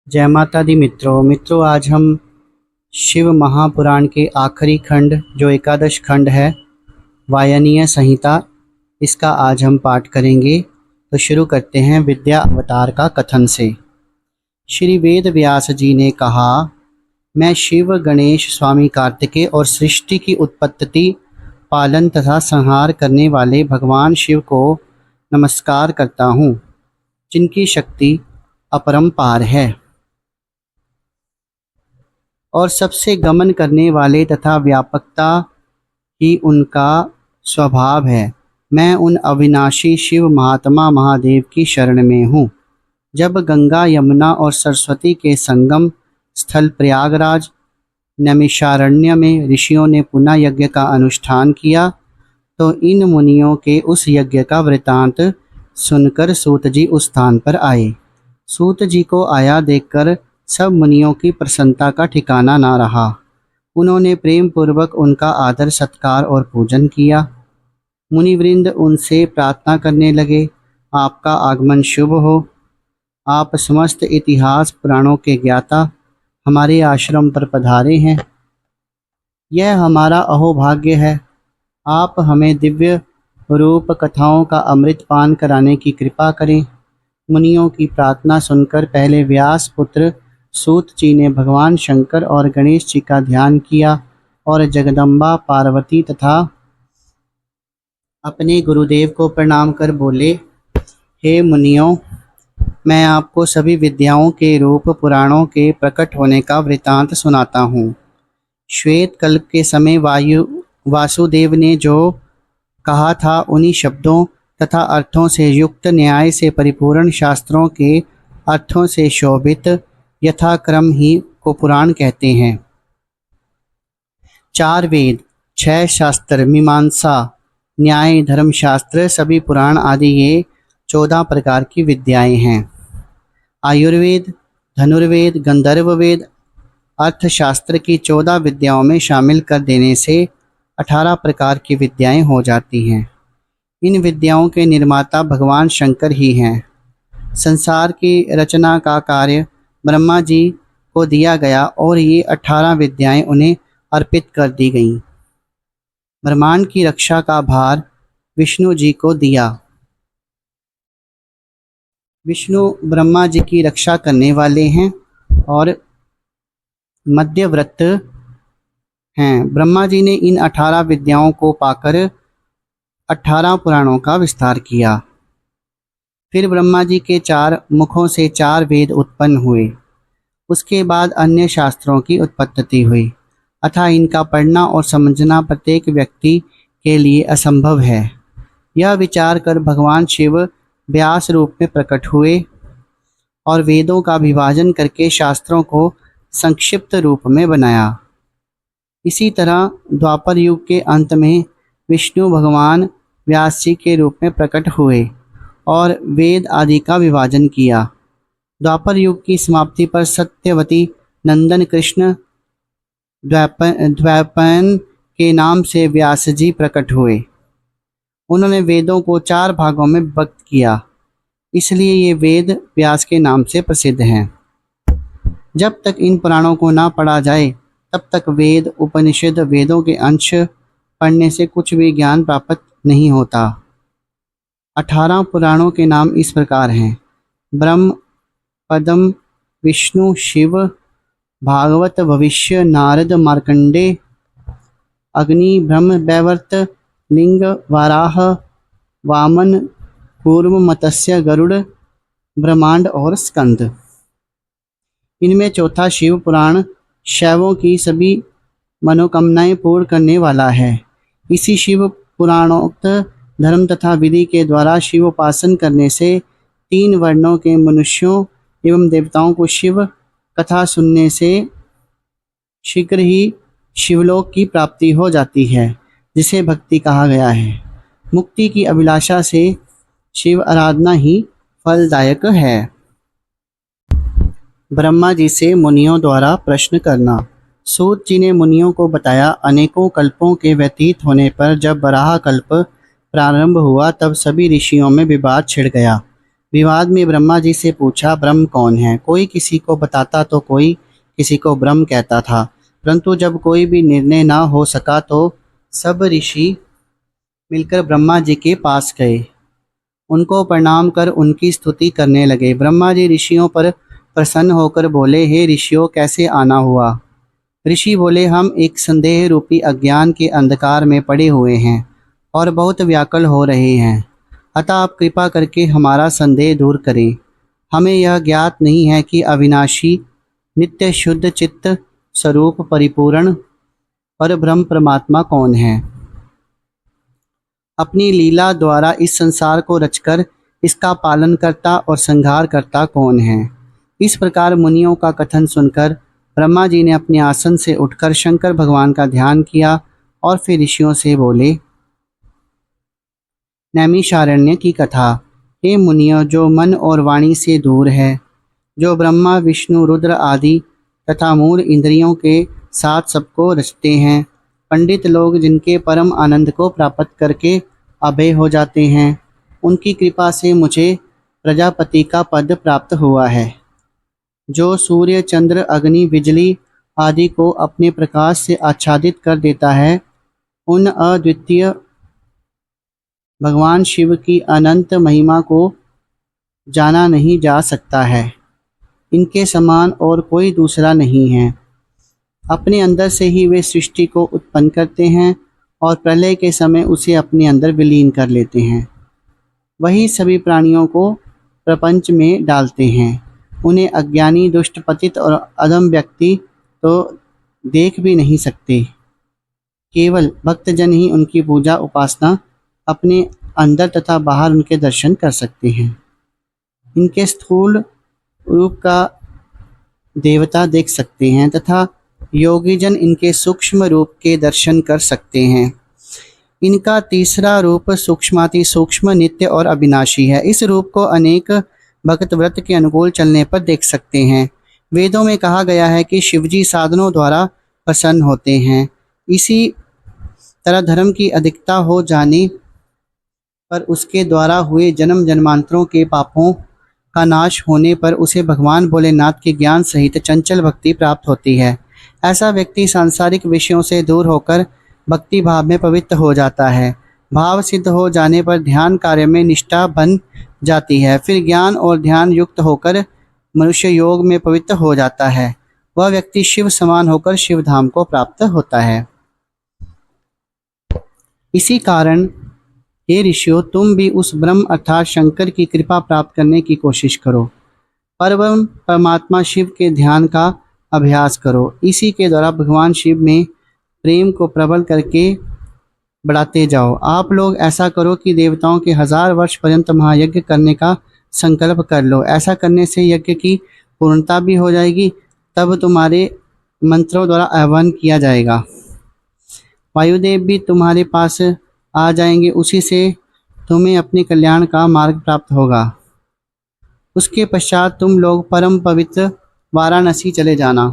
जय माता दी मित्रों आज हम शिव महापुराण के आखिरी खंड जो एकादश खंड है वायनीय संहिता, इसका आज हम पाठ करेंगे। तो शुरू करते हैं विद्या अवतार का कथन से। श्री वेद व्यास जी ने कहा, मैं शिव गणेश स्वामी कार्तिकेय और सृष्टि की उत्पत्ति, पालन तथा संहार करने वाले भगवान शिव को नमस्कार करता हूँ, जिनकी शक्ति अपरंपार है और सबसे गमन करने वाले तथा व्यापकता ही उनका स्वभाव है। मैं उन अविनाशी शिव महात्मा महादेव की शरण में हूँ। जब गंगा यमुना और सरस्वती के संगम स्थल प्रयागराज नैमिषारण्य में ऋषियों ने पुनः यज्ञ का अनुष्ठान किया, तो इन मुनियों के उस यज्ञ का वृतांत सुनकर सूत जी उस स्थान पर आए। सूत जी को आया देखकर सब मुनियों की प्रसन्नता का ठिकाना ना रहा। उन्होंने प्रेम पूर्वक उनका आदर सत्कार और पूजन किया। मुनिवृंद उनसे प्रार्थना करने लगे, आपका आगमन शुभ हो। आप समस्त इतिहास पुराणों के ज्ञाता हमारे आश्रम पर पधारे हैं। यह हमारा अहोभाग्य है। आप हमें दिव्य रूप कथाओं का अमृत पान कराने की कृपा करें। मुनियों की प्रार्थना सुनकर पहले व्यास पुत्र सूत जी ने भगवान शंकर और गणेश जी का ध्यान किया और जगदम्बा पार्वती तथा अपने गुरुदेव को प्रणाम कर बोले, हे मुनियों, मैं आपको सभी विद्याओं के रूप पुराणों के प्रकट होने का वृतांत सुनाता हूँ। श्वेत कल्प के समय वासुदेव ने जो कहा था, उन्हीं शब्दों तथा अर्थों से युक्त, न्याय से परिपूर्ण शास्त्रों के अर्थों से शोभित यथाक्रम ही को पुराण कहते हैं। 4 वेद, 6 शास्त्र, मीमांसा, न्याय, धर्मशास्त्र, सभी पुराण आदि ये 14 प्रकार की विद्याएं हैं। आयुर्वेद, धनुर्वेद, गंधर्व वेद, अर्थशास्त्र की 14 विद्याओं में शामिल कर देने से 18 प्रकार की विद्याएं हो जाती हैं। इन विद्याओं के निर्माता भगवान शंकर ही हैं। संसार की रचना का कार्य ब्रह्मा जी को दिया गया और ये 18 विद्याएं उन्हें अर्पित कर दी गईं। ब्रह्मांड की रक्षा का भार विष्णु जी को दिया। विष्णु ब्रह्मा जी की रक्षा करने वाले हैं और मध्यव्रत हैं। ब्रह्मा जी ने इन 18 विद्याओं को पाकर 18 पुराणों का विस्तार किया। फिर ब्रह्मा जी के 4 मुखों से 4 वेद उत्पन्न हुए। उसके बाद अन्य शास्त्रों की उत्पत्ति हुई, अतः इनका पढ़ना और समझना प्रत्येक व्यक्ति के लिए असंभव है। यह विचार कर भगवान शिव व्यास रूप में प्रकट हुए और वेदों का विभाजन करके शास्त्रों को संक्षिप्त रूप में बनाया। इसी तरह द्वापर युग के अंत में विष्णु भगवान व्यास जी के रूप में प्रकट हुए और वेद आदि का विभाजन किया। द्वापर युग की समाप्ति पर सत्यवती नंदन कृष्ण द्वैपायन के नाम से व्यास जी प्रकट हुए। उन्होंने वेदों को 4 भागों में विभक्त किया, इसलिए ये वेद व्यास के नाम से प्रसिद्ध हैं। जब तक इन पुराणों को ना पढ़ा जाए, तब तक वेद, उपनिषद, वेदों के अंश पढ़ने से कुछ भी ज्ञान प्राप्त नहीं होता। 18 पुराणों के नाम इस प्रकार हैं: ब्रह्म, पद्म, विष्णु, शिव, भागवत, भविष्य, नारद, मार्कंडे, अग्नि, ब्रह्म वैवर्त, लिंग, वाराह, वामन, कूर्म, मत्स्य, गरुड़, ब्रह्मांड और स्कंद। इनमें चौथा शिव पुराण शैवों की सभी मनोकामनाएं पूर्ण करने वाला है। इसी शिव पुराणोक्त धर्म तथा विधि के द्वारा शिव उपासन करने से 3 वर्णों के मनुष्यों एवं देवताओं को शिव कथा सुनने से शीघ्र ही शिवलोक की प्राप्ति हो जाती है, जिसे भक्ति कहा गया है। मुक्ति की अभिलाषा से शिव आराधना ही फलदायक है। ब्रह्मा जी से मुनियों द्वारा प्रश्न करना। सूत जी ने मुनियों को बताया, अनेकों कल्पों के व्यतीत होने पर जब वराह कल्प प्रारंभ हुआ, तब सभी ऋषियों में विवाद छिड़ गया। विवाद में ब्रह्मा जी से पूछा, ब्रह्म कौन है? कोई किसी को बताता तो कोई किसी को ब्रह्म कहता था, परंतु जब कोई भी निर्णय ना हो सका तो सब ऋषि मिलकर ब्रह्मा जी के पास गए। उनको प्रणाम कर उनकी स्तुति करने लगे। ब्रह्मा जी ऋषियों पर प्रसन्न होकर बोले, हे ऋषियों, कैसे आना हुआ? ऋषि बोले, हम एक संदेह रूपी अज्ञान के अंधकार में पड़े हुए हैं और बहुत व्याकुल हो रहे हैं, अतः आप कृपा करके हमारा संदेह दूर करें। हमें यह ज्ञात नहीं है कि अविनाशी नित्य शुद्ध चित्त स्वरूप परिपूर्ण पर ब्रह्म परमात्मा कौन है। अपनी लीला द्वारा इस संसार को रचकर इसका पालन करता और संहार करता कौन है। इस प्रकार मुनियों का कथन सुनकर ब्रह्मा जी ने अपने आसन से उठकर शंकर भगवान का ध्यान किया और फिर ऋषियों से बोले, नैमिषारण्य की कथा। हे मुनियों, जो मन और वाणी से दूर है, जो ब्रह्मा विष्णु रुद्र आदि तथा मूल इंद्रियों के साथ सबको रचते हैं, पंडित लोग जिनके परम आनंद को प्राप्त करके अभय हो जाते हैं, उनकी कृपा से मुझे प्रजापति का पद प्राप्त हुआ है। जो सूर्य चंद्र अग्नि बिजली आदि को अपने प्रकाश से आच्छादित कर देता है, उन अद्वितीय भगवान शिव की अनंत महिमा को जाना नहीं जा सकता है। इनके समान और कोई दूसरा नहीं है। अपने अंदर से ही वे सृष्टि को उत्पन्न करते हैं और प्रलय के समय उसे अपने अंदर विलीन कर लेते हैं। वही सभी प्राणियों को प्रपंच में डालते हैं। उन्हें अज्ञानी, दुष्ट, पतित और अधम व्यक्ति तो देख भी नहीं सकते। केवल भक्तजन ही उनकी पूजा उपासना अपने अंदर तथा बाहर उनके दर्शन कर सकते हैं। इनके स्थूल रूप का देवता देख सकते हैं तथा योगीजन इनके सूक्ष्म रूप के दर्शन कर सकते हैं। इनका तीसरा रूप सूक्ष्माति सूक्ष्म, नित्य और अविनाशी है। इस रूप को अनेक भक्त व्रत के अनुकूल चलने पर देख सकते हैं। वेदों में कहा गया है कि शिवजी साधनों द्वारा प्रसन्न होते हैं। इसी तरह धर्म की अधिकता हो जाने पर उसके द्वारा हुए जन्म जन्मांतरों के पापों का नाश होने पर उसे भगवान भोलेनाथ के ज्ञान सहित चंचल भक्ति प्राप्त होती है। ऐसा व्यक्ति सांसारिक विषयों से दूर होकर भक्ति भाव में पवित्र हो जाता है। भाव सिद्ध हो जाने पर ध्यान कार्य में निष्ठा बन जाती है। फिर ज्ञान और ध्यान युक्त होकर मनुष्य योग में पवित्र हो जाता है। वह व्यक्ति शिव समान होकर शिव धाम को प्राप्त होता है। इसी कारण हे ऋषियों, तुम भी उस ब्रह्म अर्थात शंकर की कृपा प्राप्त करने की कोशिश करो। परम परमात्मा शिव के ध्यान का अभ्यास करो। इसी के द्वारा भगवान शिव में प्रेम को प्रबल करके बढ़ाते जाओ। आप लोग ऐसा करो कि देवताओं के 1000 वर्ष पर्यंत महायज्ञ करने का संकल्प कर लो। ऐसा करने से यज्ञ की पूर्णता भी हो जाएगी। तब तुम्हारे मंत्रों द्वारा आह्वान किया जाएगा। वायुदेव भी तुम्हारे पास आ जाएंगे। उसी से तुम्हें अपने कल्याण का मार्ग प्राप्त होगा। उसके पश्चात तुम लोग परम पवित्र वाराणसी चले जाना।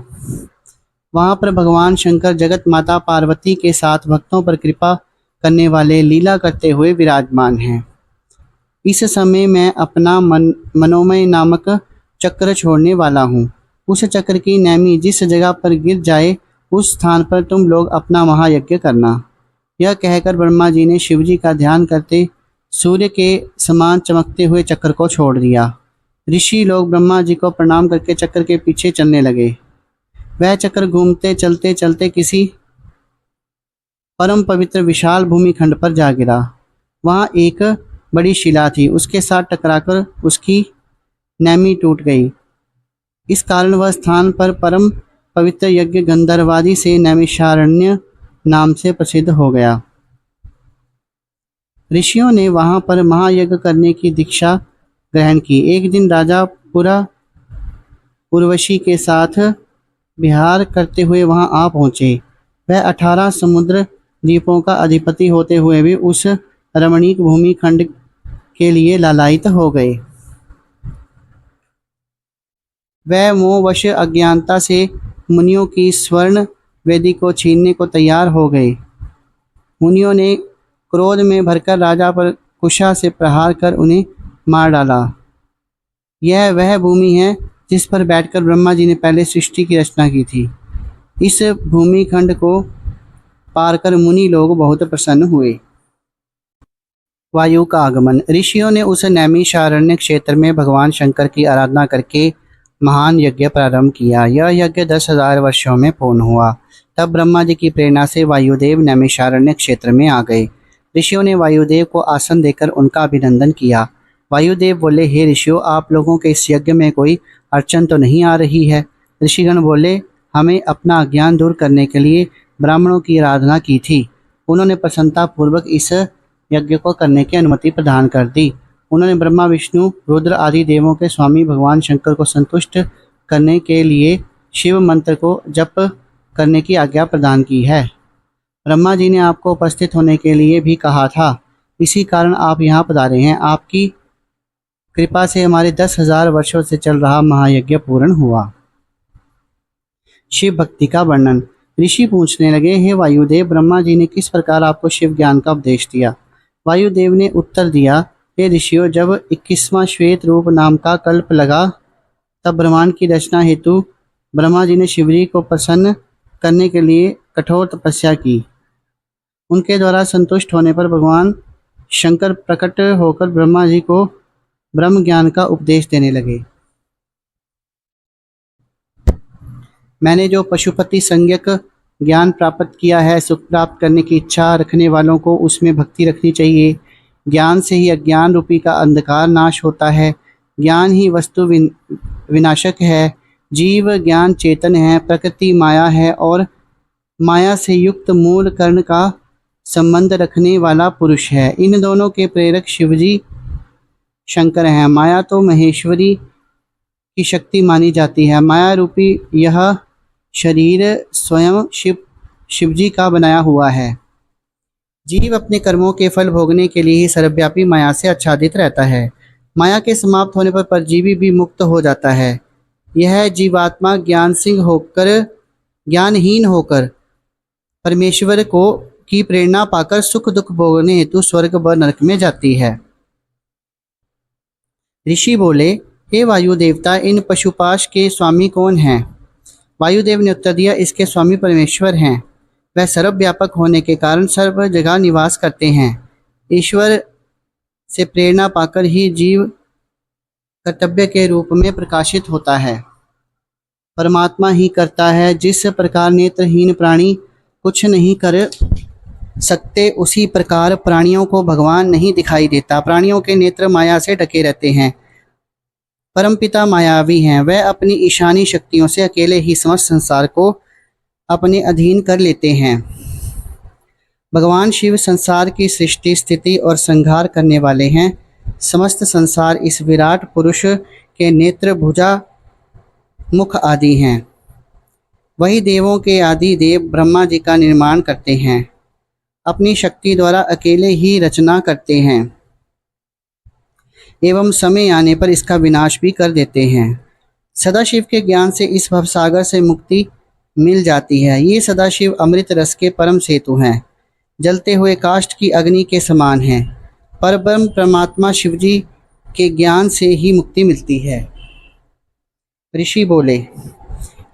वहाँ पर भगवान शंकर जगत माता पार्वती के साथ भक्तों पर कृपा करने वाले लीला करते हुए विराजमान हैं। इस समय मैं अपना मनोमय नामक चक्र छोड़ने वाला हूँ। उस चक्र की नैमी जिस जगह पर गिर जाए उस स्थान पर तुम लोग अपना महायज्ञ करना। यह कहकर ब्रह्मा जी ने शिवजी का ध्यान करते सूर्य के समान चमकते हुए चक्र को छोड़ दिया। ऋषि लोग ब्रह्मा जी को प्रणाम करके चक्र के पीछे चलने लगे। वह चक्र घूमते चलते चलते किसी परम पवित्र विशाल भूमिखंड पर जा गिरा। वहाँ एक बड़ी शिला थी। उसके साथ टकराकर उसकी नैमी टूट गई। इस कारण वह स्थान पर परम पवित्र यज्ञ गंधर्वादि से नैमिषारण्य नाम से प्रसिद्ध हो गया। ऋषियों ने वहां पर महायज्ञ करने की दीक्षा ग्रहण की। एक दिन राजा उर्वशी के साथ विहार करते हुए वहां आ पहुंचे। वह 18 समुद्र द्वीपों का अधिपति होते हुए भी उस रमणीक भूमि खंड के लिए लालायित हो गए। वह मोहवश अज्ञानता से मुनियों की स्वर्ण वेदी को छीनने को तैयार हो गए। मुनियों ने क्रोध में भरकर राजा पर कुशा से प्रहार कर उन्हें मार डाला। यह वह भूमि है जिस पर बैठकर ब्रह्मा जी ने पहले सृष्टि की रचना की थी। इस भूमि खंड को पार कर मुनि लोग बहुत प्रसन्न हुए। वायु का आगमन। ऋषियों ने उस नैमिषारण्य क्षेत्र में भगवान शंकर की आराधना करके महान यज्ञ प्रारंभ किया। यह यज्ञ 10,000 वर्षों में पूर्ण हुआ। तब ब्रह्मा जी की प्रेरणा से वायुदेव नैमिषारण्य क्षेत्र में आ गए। ऋषियों ने वायुदेव को आसन देकर उनका अभिनंदन किया। वायुदेव बोले, हे ऋषियों, आप लोगों के इस यज्ञ में कोई अड़चन तो नहीं आ रही है? ऋषिगण बोले, हमें अपना अज्ञान दूर करने के लिए ब्राह्मणों की आराधना की थी। उन्होंने प्रसन्नता पूर्वक इस यज्ञ को करने की अनुमति प्रदान कर दी। उन्होंने ब्रह्मा, विष्णु, रुद्र आदि देवों के स्वामी भगवान शंकर को संतुष्ट करने के लिए शिव मंत्र को जप करने की आज्ञा प्रदान की है। ब्रह्मा जी ने आपको उपस्थित होने के लिए भी कहा था, इसी कारण आप यहाँ पधारे हैं। आपकी कृपा से हमारे 10,000 वर्षों से चल रहा महायज्ञ पूर्ण हुआ। शिव भक्ति का वर्णन। ऋषि पूछने लगे, हे वायुदेव, ब्रह्मा जी ने किस प्रकार आपको शिव ज्ञान का उपदेश दिया? वायुदेव ने उत्तर दिया, हे ऋषियों, जब 21वां श्वेत रूप नाम का कल्प लगा तब ब्रह्मांड की रचना हेतु ब्रह्मा जी ने शिवजी को प्रसन्न करने के लिए कठोर तपस्या की। उनके द्वारा संतुष्ट होने पर भगवान शंकर प्रकट होकर ब्रह्मा जी को ब्रह्म ज्ञान का उपदेश देने लगे। मैंने जो पशुपति संज्ञक ज्ञान प्राप्त किया है, सुख प्राप्त करने की इच्छा रखने वालों को उसमें भक्ति रखनी चाहिए। ज्ञान से ही अज्ञान रूपी का अंधकार नाश होता है। ज्ञान ही वस्तु विनाशक है। जीव ज्ञान चेतन है, प्रकृति माया है और माया से युक्त मूल कर्ण का संबंध रखने वाला पुरुष है। इन दोनों के प्रेरक शिवजी शंकर हैं। माया तो महेश्वरी की शक्ति मानी जाती है। माया रूपी यह शरीर स्वयं शिवजी का बनाया हुआ है। जीव अपने कर्मों के फल भोगने के लिए ही सर्वव्यापी माया से आच्छादित रहता है। माया के समाप्त होने पर परजीवी भी मुक्त हो जाता है। यह जीवात्मा ज्ञानहीन होकर परमेश्वर को की प्रेरणा पाकर सुख दुख भोगने हेतु स्वर्ग व नरक में जाती है। ऋषि बोले, हे वायु देवता, इन पशुपाश के स्वामी कौन हैं? वायुदेव ने उत्तर दिया, इसके स्वामी परमेश्वर हैं। वह सर्वव्यापक होने के कारण सर्व जगह निवास करते हैं। ईश्वर से प्रेरणा पाकर ही जीव कर्तव्य के रूप में प्रकाशित होता है। परमात्मा ही करता है। जिस प्रकार नेत्रहीन प्राणी कुछ नहीं कर सकते, उसी प्रकार प्राणियों को भगवान नहीं दिखाई देता। प्राणियों के नेत्र माया से ढके रहते हैं। परमपिता मायावी हैं। वह अपनी ईशानी शक्तियों से अकेले ही समस्त संसार को अपने अधीन कर लेते हैं। भगवान शिव संसार की सृष्टि, स्थिति और संहार करने वाले हैं। समस्त संसार इस विराट पुरुष के नेत्र, भुजा, मुख आदि हैं। वही देवों के आदि देव ब्रह्मा जी का निर्माण करते हैं। अपनी शक्ति द्वारा अकेले ही रचना करते हैं एवं समय आने पर इसका विनाश भी कर देते हैं। सदाशिव के ज्ञान से इस भवसागर से मुक्ति मिल जाती है। ये सदाशिव अमृत रस के परम सेतु हैं। जलते हुए काष्ठ की अग्नि के समान हैं। परब्रह्म परमात्मा शिवजी के ज्ञान से ही मुक्ति मिलती है। ऋषि बोले,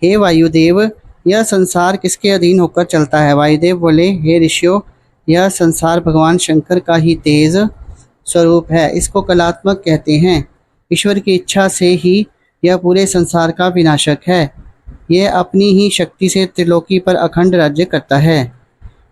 हे वायुदेव, यह संसार किसके अधीन होकर चलता है? वायुदेव बोले, हे ऋषियों, यह संसार भगवान शंकर का ही तेज स्वरूप है। इसको कलात्मक कहते हैं। ईश्वर की इच्छा से ही यह पूरे संसार का विनाशक है। यह अपनी ही शक्ति से त्रिलोकी पर अखंड राज्य करता है।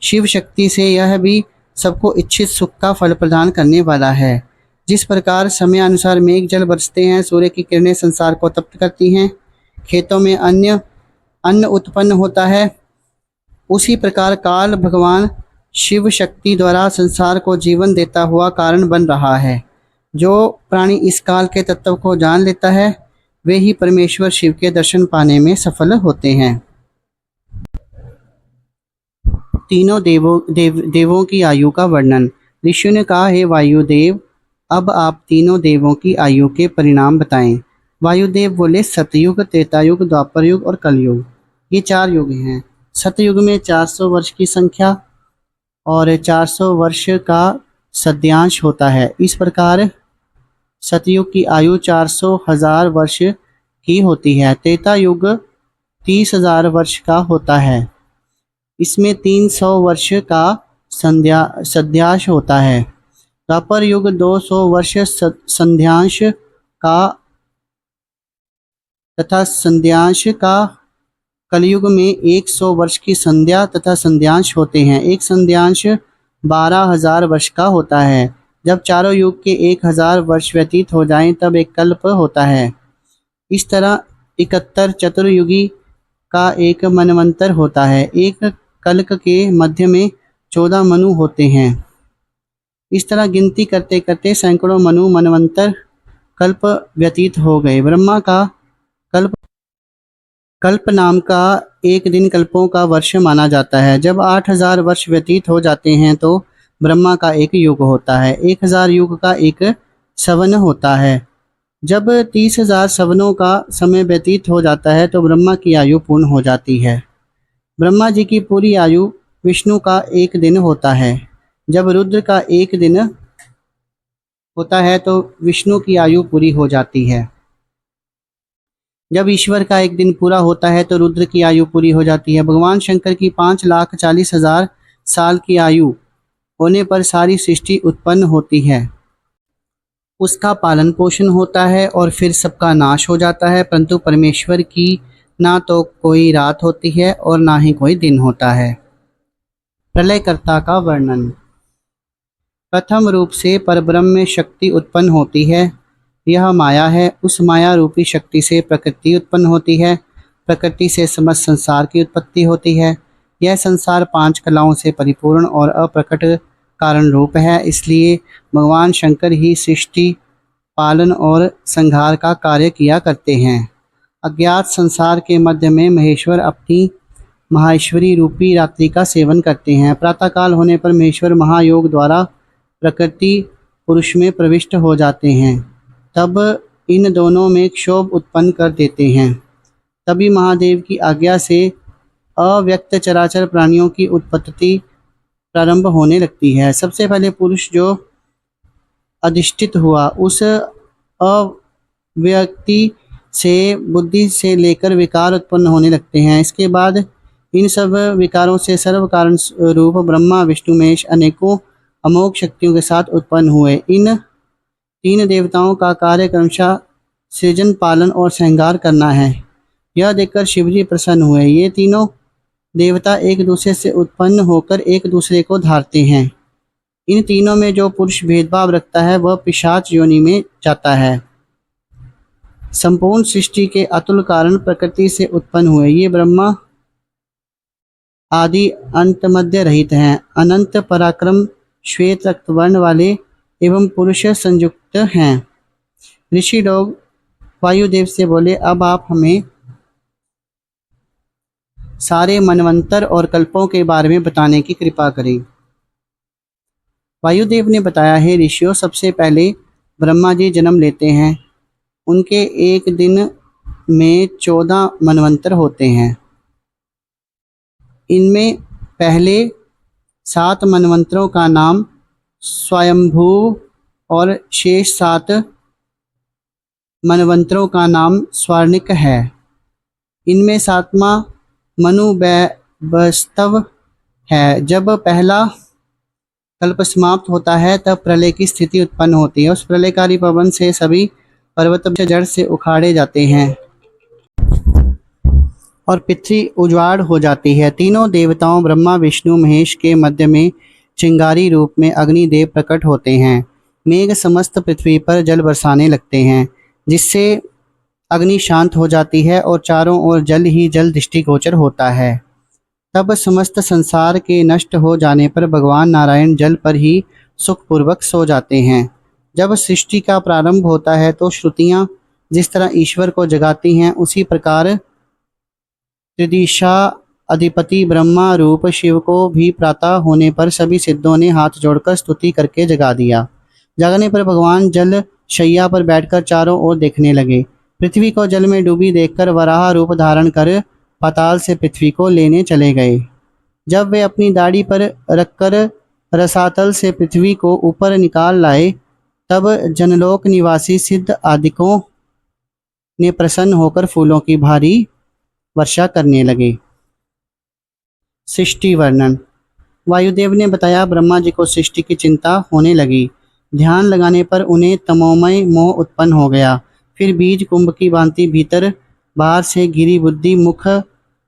शिव शक्ति से यह भी सबको इच्छित सुख का फल प्रदान करने वाला है। जिस प्रकार समयानुसार मेघ जल बरसते हैं, सूर्य की किरणें संसार को तप्त करती हैं, खेतों में अन्न उत्पन्न होता है, उसी प्रकार काल भगवान शिव शक्ति द्वारा संसार को जीवन देता हुआ कारण बन रहा है। जो प्राणी इस काल के तत्व को जान लेता है, वे ही परमेश्वर शिव के दर्शन पाने में सफल होते हैं। तीनों देवों की आयु का वर्णन। ऋषियों ने कहा, हे वायुदेव, अब आप तीनों देवों की आयु के परिणाम बताएं। वायुदेव बोले, सतयुग, त्रेतायुग, द्वापर युग और कलयुग, ये 4 युग हैं। सतयुग में 400 वर्ष की संख्या और 400 वर्ष का सद्यांश होता है। इस प्रकार सतयुग की आयु 400,000 वर्ष की होती है। त्रेता युग 30,000 वर्ष का होता है। इसमें 300 वर्ष का संध्याश होता है। द्वापर युग 200 वर्ष संध्यांश का तथा संध्यांश का। कलयुग में 100 वर्ष की संध्या तथा संध्यांश होते हैं। एक संध्यांश 12,000 वर्ष का होता है। जब चारों युग के 1,000 वर्ष व्यतीत हो जाएं तब एक कल्प होता है। इस तरह 71 चतुर्युगी का एक मनवंतर होता है। एक कल्क के मध्य में 14 मनु होते हैं। इस तरह गिनती करते करते सैकड़ों मनु मनवंतर कल्प व्यतीत हो गए। ब्रह्मा का कल्प कल्प नाम का एक दिन कल्पों का वर्ष माना जाता है। जब 8,000 वर्ष व्यतीत हो जाते हैं तो ब्रह्मा का एक युग होता है। 1,000 युग का एक सवन होता है। जब 30,000 सवनों का समय व्यतीत हो जाता है तो ब्रह्मा की आयु पूर्ण हो जाती है। ब्रह्मा जी की पूरी आयु विष्णु का एक दिन होता है। जब रुद्र का एक दिन होता है तो विष्णु की आयु पूरी हो जाती है। जब ईश्वर का एक दिन पूरा होता है तो रुद्र की आयु पूरी हो जाती है। भगवान शंकर की 5,40,000 साल की आयु होने पर सारी सृष्टि उत्पन्न होती है। उसका पालन पोषण होता है और फिर सबका नाश हो जाता है। परंतु परमेश्वर की ना तो कोई रात होती है और ना ही कोई दिन होता है। प्रलयकर्ता का वर्णन। प्रथम रूप से परब्रह्म शक्ति उत्पन्न होती है। यह माया है। उस माया रूपी शक्ति से प्रकृति उत्पन्न होती है। प्रकृति से समस्त संसार की उत्पत्ति होती है। यह संसार 5 कलाओं से परिपूर्ण और अप्रकट कारण रूप है। इसलिए भगवान शंकर ही सृष्टि पालन और संहार का कार्य किया करते हैं। अज्ञात संसार के मध्य में महेश्वर अपनी महाईश्वरी रूपी रात्रि का सेवन करते हैं। प्रातःकाल होने पर महेश्वर महायोग द्वारा प्रकृति पुरुष में प्रविष्ट हो जाते हैं। तब इन दोनों में क्षोभ उत्पन्न कर देते हैं। तभी महादेव की आज्ञा से अव्यक्त चराचर प्राणियों की उत्पत्ति प्रारंभ होने लगती है। सबसे पहले पुरुष जो अधिष्ठित हुआ उस अव्यक्ति से बुद्धि से लेकर विकार उत्पन्न होने लगते हैं। इसके बाद इन सब विकारों से सर्व कारण रूप ब्रह्मा विष्णु महेश अनेकों अमोघ शक्तियों के साथ उत्पन्न हुए। इन 3 देवताओं का कार्य क्रमशः सृजन पालन और श्रृंगार करना है। यह देखकर शिवजी प्रसन्न हुए। ये तीनों देवता एक दूसरे से उत्पन्न होकर एक दूसरे को धारते हैं। इन तीनों में जो पुरुष भेदभाव रखता है वह पिशाच योनि में जाता है। संपूर्ण सृष्टि के अतुल कारण प्रकृति से उत्पन्न हुए। ये ब्रह्मा आदि अंत मध्य रहित हैं। अनंत पराक्रम श्वेत रक्तवर्ण वाले एवं पुरुष संयुक्त हैं। ऋषि लोग वायुदेव से बोले, अब आप हमें सारे मनवंतर और कल्पों के बारे में बताने की कृपा करें। वायुदेव ने बताया, है ऋषियों, सबसे पहले ब्रह्मा जी जन्म लेते हैं। उनके एक दिन में 14 मनवंतर होते हैं। इनमें पहले 7 मनवंतरों का नाम स्वयंभू और शेष 7 मनवंतरों का नाम स्वर्णिक है। इनमें 7वां मनुबैस्तव है। जब पहला कल्प समाप्त होता है तब प्रलय की स्थिति उत्पन्न होती है। उस प्रलयकारी पवन से सभी पर्वत जड़ से उखाड़े जाते हैं और पृथ्वी उजाड़ हो जाती है। तीनों देवताओं ब्रह्मा विष्णु महेश के मध्य में चिंगारी रूप में अग्निदेव प्रकट होते हैं। मेघ समस्त पृथ्वी पर जल बरसाने लगते हैं, जिससे अग्नि शांत हो जाती है और चारों ओर जल ही जल दृष्टिगोचर होता है। तब समस्त संसार के नष्ट हो जाने पर भगवान नारायण जल पर ही सुखपूर्वक सो जाते हैं। जब सृष्टि का प्रारंभ होता है तो श्रुतियाँ जिस तरह ईश्वर को जगाती हैं, उसी प्रकार त्रिदिशा अधिपति ब्रह्मा रूप शिव को भी प्रातः होने पर सभी सिद्धों ने हाथ जोड़कर स्तुति करके जगा दिया। जागने पर भगवान जल शैया पर बैठकर चारों ओर देखने लगे। पृथ्वी को जल में डूबी देखकर वराह रूप धारण कर पाताल से पृथ्वी को लेने चले गए। जब वे अपनी दाढ़ी पर रखकर रसातल से पृथ्वी को ऊपर निकाल लाए तब जनलोक निवासी सिद्ध आदिकों ने प्रसन्न होकर फूलों की भारी वर्षा करने लगे। सृष्टि वर्णन। वायुदेव ने बताया, ब्रह्मा जी को सृष्टि की चिंता होने लगी। ध्यान लगाने पर उन्हें तमोमय मोह उत्पन्न हो गया। फिर बीज कुंभ की भांति भीतर बाहर से घिरी बुद्धि, मुख,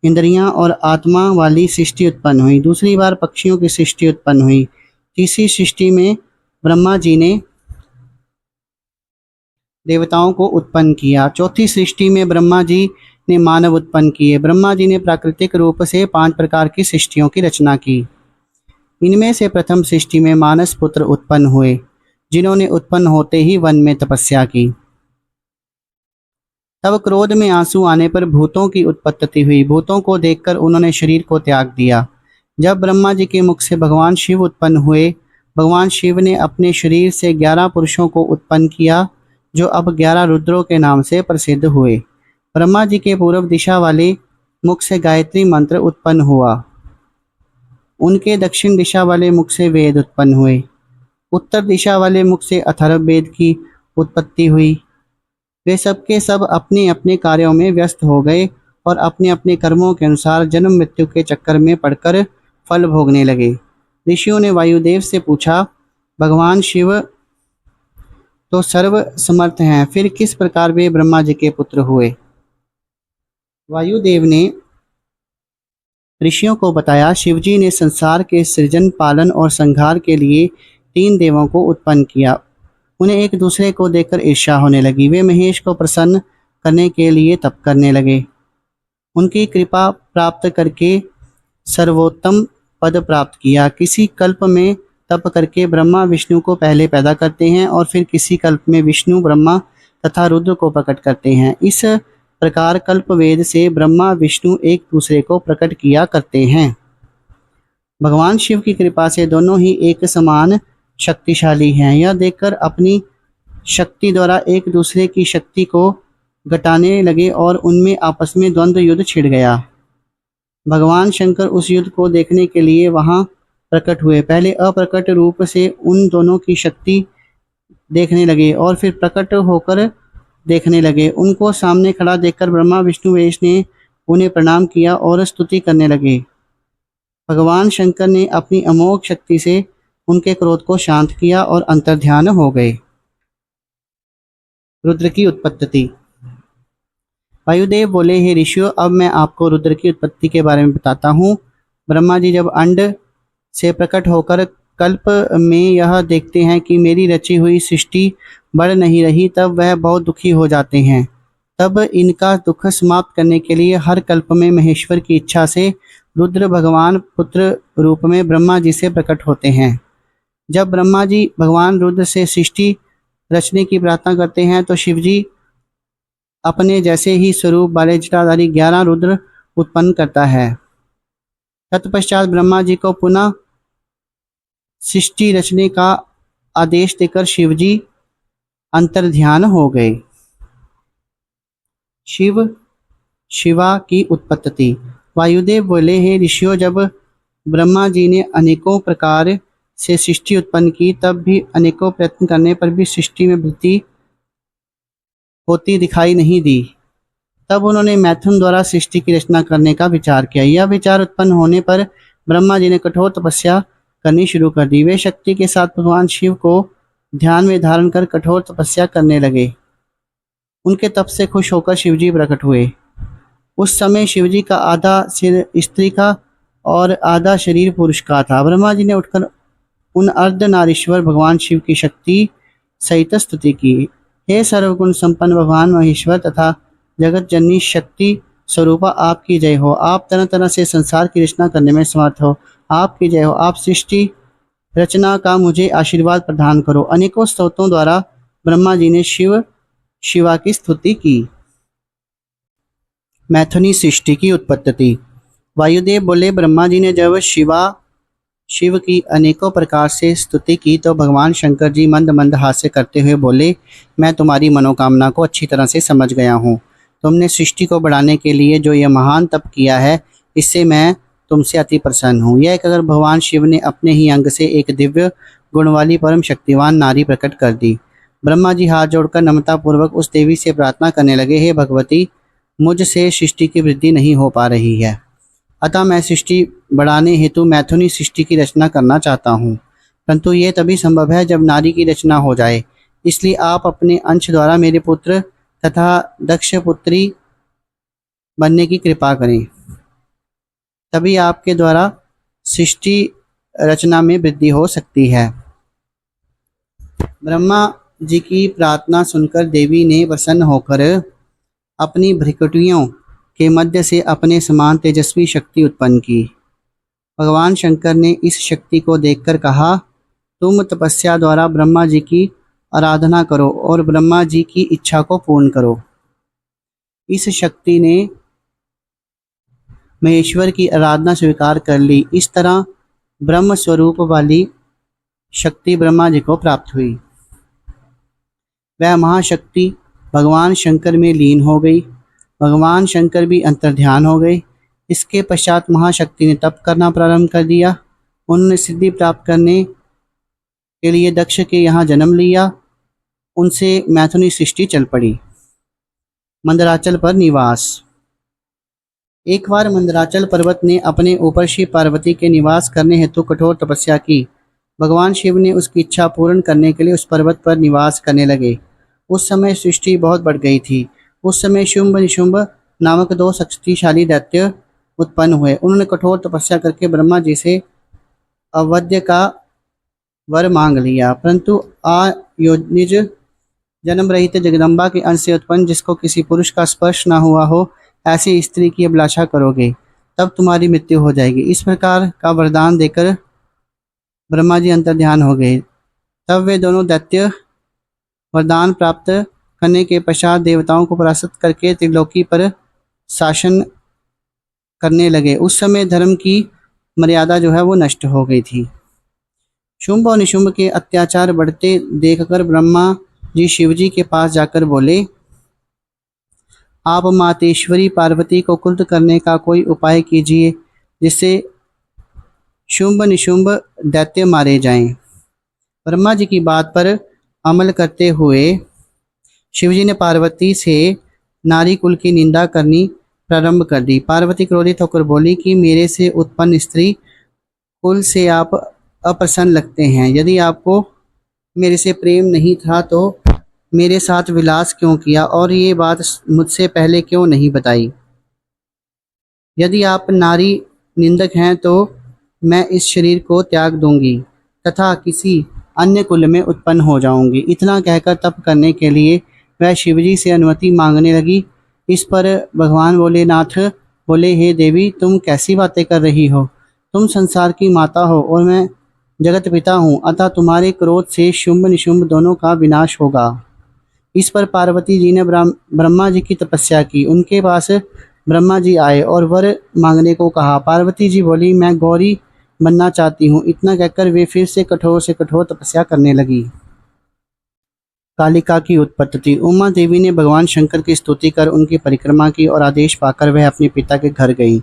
इंद्रियां और आत्मा वाली सृष्टि उत्पन्न हुई। दूसरी बार पक्षियों की सृष्टि उत्पन्न हुई। तीसरी सृष्टि में ब्रह्मा जी ने देवताओं को उत्पन्न किया। चौथी सृष्टि में ब्रह्मा जी ने मानव उत्पन्न किए। ब्रह्मा जी ने प्राकृतिक रूप से 5 प्रकार की सृष्टियों की रचना की। इनमें से प्रथम सृष्टि में मानस पुत्र उत्पन्न हुए, जिन्होंने उत्पन्न होते ही वन में तपस्या की। तब क्रोध में आंसू आने पर भूतों की उत्पत्ति हुई। भूतों को देखकर उन्होंने शरीर को त्याग दिया। जब ब्रह्मा जी के मुख से भगवान शिव उत्पन्न हुए, भगवान शिव ने अपने शरीर से 11 पुरुषों को उत्पन्न किया, जो अब 11 रुद्रों के नाम से प्रसिद्ध हुए। ब्रह्मा जी के पूर्व दिशा वाले मुख से गायत्री मंत्र उत्पन्न हुआ। उनके दक्षिण दिशा वाले मुख से वेद उत्पन्न हुए। उत्तर दिशा वाले मुख से अथर्ववेद की उत्पत्ति हुई। वे सबके सब अपने अपने कार्यों में व्यस्त हो गए और अपने अपने कर्मों के अनुसार जन्म मृत्यु के चक्कर में पड़कर फल भोगने लगे। ऋषियों ने वायुदेव से पूछा, भगवान शिव तो सर्व समर्थ हैं, फिर किस प्रकार वे ब्रह्मा जी के पुत्र हुए? वायुदेव ने ऋषियों को बताया, शिवजी ने संसार के सृजन, पालन और संहार के लिए 3 देवों को उत्पन्न किया। उन्हें एक दूसरे को देखकर ईर्ष्या होने लगी। वे महेश को प्रसन्न करने के लिए तप करने लगे। उनकी कृपा प्राप्त करके सर्वोत्तम पद प्राप्त किया। किसी कल्प में तप करके ब्रह्मा विष्णु को पहले पैदा करते हैं और फिर किसी कल्प में विष्णु, ब्रह्मा तथा रुद्र को प्रकट करते हैं। इस प्रकार कल्प वेद से ब्रह्मा विष्णु एक दूसरे को प्रकट किया करते हैं। भगवान शिव की कृपा से दोनों ही एक समान शक्तिशाली हैं। यह देखकर अपनी शक्ति द्वारा एक दूसरे की शक्ति को घटाने लगे और उनमें आपस में द्वंद्व युद्ध छिड़ गया। भगवान शंकर उस युद्ध को देखने के लिए वहां प्रकट हुए। पहले अप्रकट रूप से उन दोनों की शक्ति देखने लगे और फिर प्रकट होकर देखने लगे। उनको सामने खड़ा देखकर ब्रह्मा विष्णु महेश ने उन्हें प्रणाम किया और स्तुति करने लगे। भगवान शंकर ने अपनी अमोघ शक्ति से उनके क्रोध को शांत किया और अंतर्ध्यान हो गए। रुद्र की उत्पत्ति। वायुदेव बोले, हे ऋषियों, अब मैं आपको रुद्र की उत्पत्ति के बारे में बताता हूँ। ब्रह्मा जी जब अंड से प्रकट होकर कल्प में यह देखते हैं कि मेरी रची हुई सृष्टि बढ़ नहीं रही, तब वह बहुत दुखी हो जाते हैं। तब इनका दुख समाप्त करने के लिए हर कल्प में महेश्वर की इच्छा से रुद्र भगवान पुत्र रूप में ब्रह्मा जी से प्रकट होते हैं। जब ब्रह्मा जी भगवान रुद्र से सृष्टि रचने की प्रार्थना करते हैं तो शिवजी अपने जैसे ही स्वरूप वाले जटाधारी 11 रुद्र उत्पन्न करता है। तत्पश्चात ब्रह्मा जी को पुनः सृष्टि रचने का आदेश देकर शिवजी अंतर्ध्यान हो गए। शिव शिवा की उत्पत्ति। वायुदेव बोले, हे ऋषियों, जब ब्रह्मा जी ने अनेकों प्रकार से सृष्टि उत्पन्न की, तब भी अनेकों प्रयत्न करने पर भी सृष्टि में वृद्धि होती दिखाई नहीं दी। तब उन्होंने मैथुन द्वारा सृष्टि की रचना करने का विचार किया। यह विचार उत्पन्न होने पर ब्रह्मा जी ने कठोर तपस्या करनी शुरू कर दी। वे शक्ति के साथ भगवान शिव को ध्यान में धारण कर कठोर तपस्या करने लगे। उनके तप से खुश होकर शिवजी प्रकट हुए। उस समय शिवजी का आधा सिर स्त्री का और आधा शरीर पुरुष का था। ब्रह्मा जी ने उठकर उन अर्धनारीश्वर भगवान शिव की शक्ति सहित स्तुति की। हे सर्वगुण संपन्न भगवान महेश्वर तथा जगत जननी शक्ति स्वरूपा, आपकी जय हो। आप तरह तरह से संसार की रचना करने में समर्थ हो, आपकी जय हो। आप सृष्टि रचना का मुझे आशीर्वाद प्रदान करो। अनेकों स्तोत्रों द्वारा ब्रह्मा जी ने शिवा की स्तुति की। मैथुनी सृष्टि की उत्पत्ति। वायुदेव बोले, ब्रह्मा जी ने जब शिव की अनेकों प्रकार से स्तुति की तो भगवान शंकर जी मंद मंद हास्य करते हुए बोले, मैं तुम्हारी मनोकामना को अच्छी तरह से समझ गया हूँ। तुमने सृष्टि को बढ़ाने के लिए जो यह महान तप किया है, इससे मैं तुमसे अति प्रसन्न हूँ। यह कहकर भगवान शिव ने अपने ही अंग से एक दिव्य गुण वाली परम शक्तिवान नारी प्रकट कर दी। ब्रह्मा जी हाथ जोड़कर नम्रता पूर्वक उस देवी से प्रार्थना करने लगे, हे भगवती, मुझसे सृष्टि की वृद्धि नहीं हो पा रही है, अतः मैं सृष्टि बढ़ाने हेतु मैथुनी सृष्टि की रचना करना चाहता हूँ, परंतु ये तभी संभव है जब नारी की रचना हो जाए। इसलिए आप अपने अंश द्वारा मेरे पुत्र तथा दक्ष पुत्री बनने की कृपा करें, तभी आपके द्वारा सृष्टि रचना में वृद्धि हो सकती है। ब्रह्मा जी की प्रार्थना सुनकर देवी ने प्रसन्न होकर अपनी भ्रिकुटियों के मध्य से अपने समान तेजस्वी शक्ति उत्पन्न की। भगवान शंकर ने इस शक्ति को देखकर कहा, तुम तपस्या द्वारा ब्रह्मा जी की आराधना करो और ब्रह्मा जी की इच्छा को पूर्ण करो। इस शक्ति ने महेश्वर की आराधना स्वीकार कर ली। इस तरह ब्रह्म स्वरूप वाली शक्ति ब्रह्मा जी को प्राप्त हुई। वह महाशक्ति भगवान शंकर में लीन हो गई। भगवान शंकर भी अंतर्ध्यान हो गए। इसके पश्चात महाशक्ति ने तप करना प्रारंभ कर दिया। उन्होंने सिद्धि प्राप्त करने के लिए दक्ष के यहाँ जन्म लिया। उनसे मैथुनी सृष्टि चल पड़ी। मंदराचल पर निवास। एक बार मंदराचल पर्वत ने अपने ऊपर शिव पार्वती के निवास करने हेतु कठोर तपस्या की। भगवान शिव ने उसकी इच्छा पूर्ण करने के लिए उस पर्वत पर निवास करने लगे। उस समय सृष्टि बहुत बढ़ गई थी। उस समय शुंभ निशुंभ नामक दो शक्तिशाली दैत्य उत्पन्न हुए। उन्होंने कठोर तपस्या करके ब्रह्मा जी से अवध्य का वर मांग लिया, परंतु निज जन्म रहित जगदम्बा के अंश से उत्पन्न, जिसको किसी पुरुष का स्पर्श न हुआ हो, ऐसी स्त्री की अभिलाषा करोगे तब तुम्हारी मृत्यु हो जाएगी। इस प्रकार का वरदान देकर ब्रह्मा जी अंतर्ध्यान हो गए। तब वे दोनों दैत्य वरदान प्राप्त करने के पश्चात देवताओं को परास्त करके त्रिलोकी पर शासन करने लगे। उस समय धर्म की मर्यादा जो है वो नष्ट हो गई थी। शुंभ और निशुंभ के अत्याचार बढ़ते देखकर ब्रह्मा जी शिवजी के पास जाकर बोले, आप मातेश्वरी पार्वती को क्रुद्ध करने का कोई उपाय कीजिए जिससे शुंभ निशुंभ दैत्य मारे जाएं। ब्रह्मा जी की बात पर अमल करते हुए शिवजी ने पार्वती से नारी कुल की निंदा करनी प्रारंभ कर दी। पार्वती क्रोधित होकर बोली कि मेरे से उत्पन्न स्त्री कुल से आप अप्रसन्न लगते हैं। यदि आपको मेरे से प्रेम नहीं था तो मेरे साथ विलास क्यों किया और ये बात मुझसे पहले क्यों नहीं बताई। यदि आप नारी निंदक हैं तो मैं इस शरीर को त्याग दूंगी तथा किसी अन्य कुल में उत्पन्न हो जाऊंगी। इतना कहकर तप करने के लिए वह शिवजी से अनुमति मांगने लगी। इस पर भगवान भोलेनाथ बोले, हे देवी, तुम कैसी बातें कर रही हो? तुम संसार की माता हो और मैं जगत पिता हूँ, अतः तुम्हारे क्रोध से शुंभ निशुंभ दोनों का विनाश होगा। इस पर पार्वती जी ने ब्रह्मा जी की तपस्या की। उनके पास ब्रह्मा जी आए और वर मांगने को कहा। पार्वती जी बोली, मैं गौरी बनना चाहती हूँ। इतना कहकर वे फिर से कठोर तपस्या करने लगी। कालिका की उत्पत्ति। उमा देवी ने भगवान शंकर की स्तुति कर उनकी परिक्रमा की और आदेश पाकर वह अपने पिता के घर गई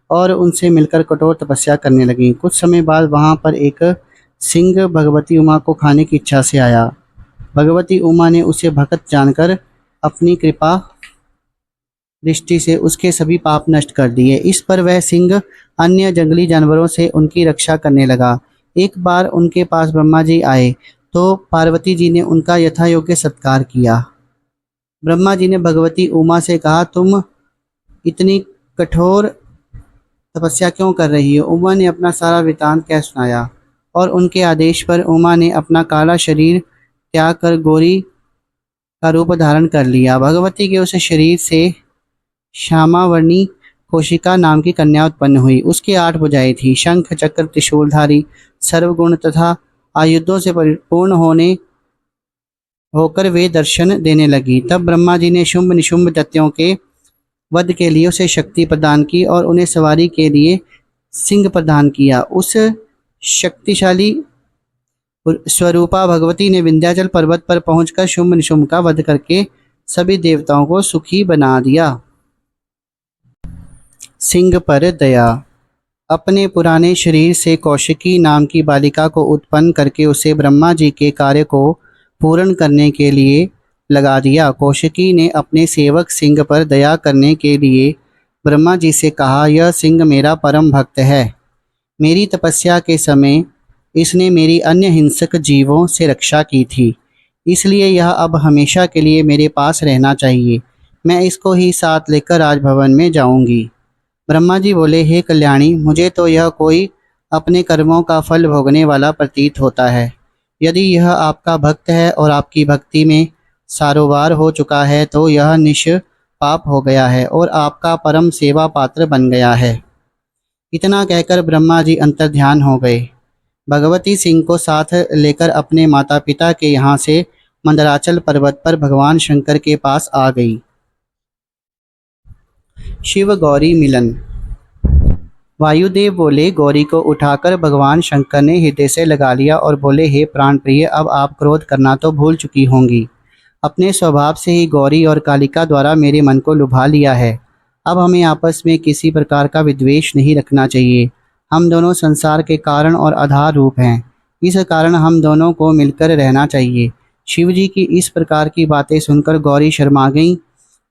और उनसे मिलकर कठोर तपस्या करने लगी। कुछ समय बाद वहां पर एक सिंह भगवती उमा को खाने की इच्छा से आया। भगवती उमा ने उसे भक्त जानकर अपनी कृपा दृष्टि से उसके सभी पाप नष्ट कर दिए। इस पर वह सिंह अन्य जंगली जानवरों से उनकी रक्षा करने लगा। एक बार उनके पास ब्रह्मा जी आए तो पार्वती जी ने उनका यथा योग्य सत्कार किया। ब्रह्मा जी ने भगवती उमा से कहा, तुम इतनी कठोर तपस्या क्यों कर रही हो? उमा ने अपना सारा वृतांत कह सुनाया और उनके आदेश पर उमा ने अपना काला शरीर त्याग कर गौरी का रूप धारण कर लिया। भगवती के उस शरीर से श्यामावर्णी कोशिका नाम की कन्या उत्पन्न हुई। उसकी 8 भुजाएं थी। शंख चक्र त्रिशूलधारी सर्वगुण तथा आयुधों से परिपूर्ण होकर वे दर्शन देने लगी। तब ब्रह्मा जी ने शुंभ निशुंभ दैत्यों के वध के लिए उसे शक्ति प्रदान की और उन्हें सवारी के लिए सिंह प्रदान किया। उस शक्तिशाली स्वरूपा भगवती ने विंध्याचल पर्वत पर पहुंचकर शुंभ निशुंभ का वध करके सभी देवताओं को सुखी बना दिया। सिंह पर दया। अपने पुराने शरीर से कौशिकी नाम की बालिका को उत्पन्न करके उसे ब्रह्मा जी के कार्य को पूर्ण करने के लिए लगा दिया। कौशिकी ने अपने सेवक सिंह पर दया करने के लिए ब्रह्मा जी से कहा, यह सिंह मेरा परम भक्त है। मेरी तपस्या के समय इसने मेरी अन्य हिंसक जीवों से रक्षा की थी, इसलिए यह अब हमेशा के लिए मेरे पास रहना चाहिए। मैं इसको ही साथ लेकर राजभवन में जाऊंगी। ब्रह्मा जी बोले, हे कल्याणी, मुझे तो यह कोई अपने कर्मों का फल भोगने वाला प्रतीत होता है। यदि यह आपका भक्त है और आपकी भक्ति में सारोबार हो चुका है तो यह निष्पाप हो गया है और आपका परम सेवा पात्र बन गया है। इतना कहकर ब्रह्मा जी अंतर्ध्यान हो गए। भगवती सिंह को साथ लेकर अपने माता पिता के यहाँ से मंदराचल पर्वत पर भगवान शंकर के पास आ गई। शिव गौरी मिलन। वायुदेव बोले, गौरी को उठाकर भगवान शंकर ने हृदय से लगा लिया और बोले, हे प्राण प्रिय, अब आप क्रोध करना तो भूल चुकी होंगी। अपने स्वभाव से ही गौरी और कालिका द्वारा मेरे मन को लुभा लिया है। अब हमें आपस में किसी प्रकार का विद्वेष नहीं रखना चाहिए। हम दोनों संसार के कारण और आधार रूप हैं, इस कारण हम दोनों को मिलकर रहना चाहिए। शिवजी की इस प्रकार की बातें सुनकर गौरी शर्मा गई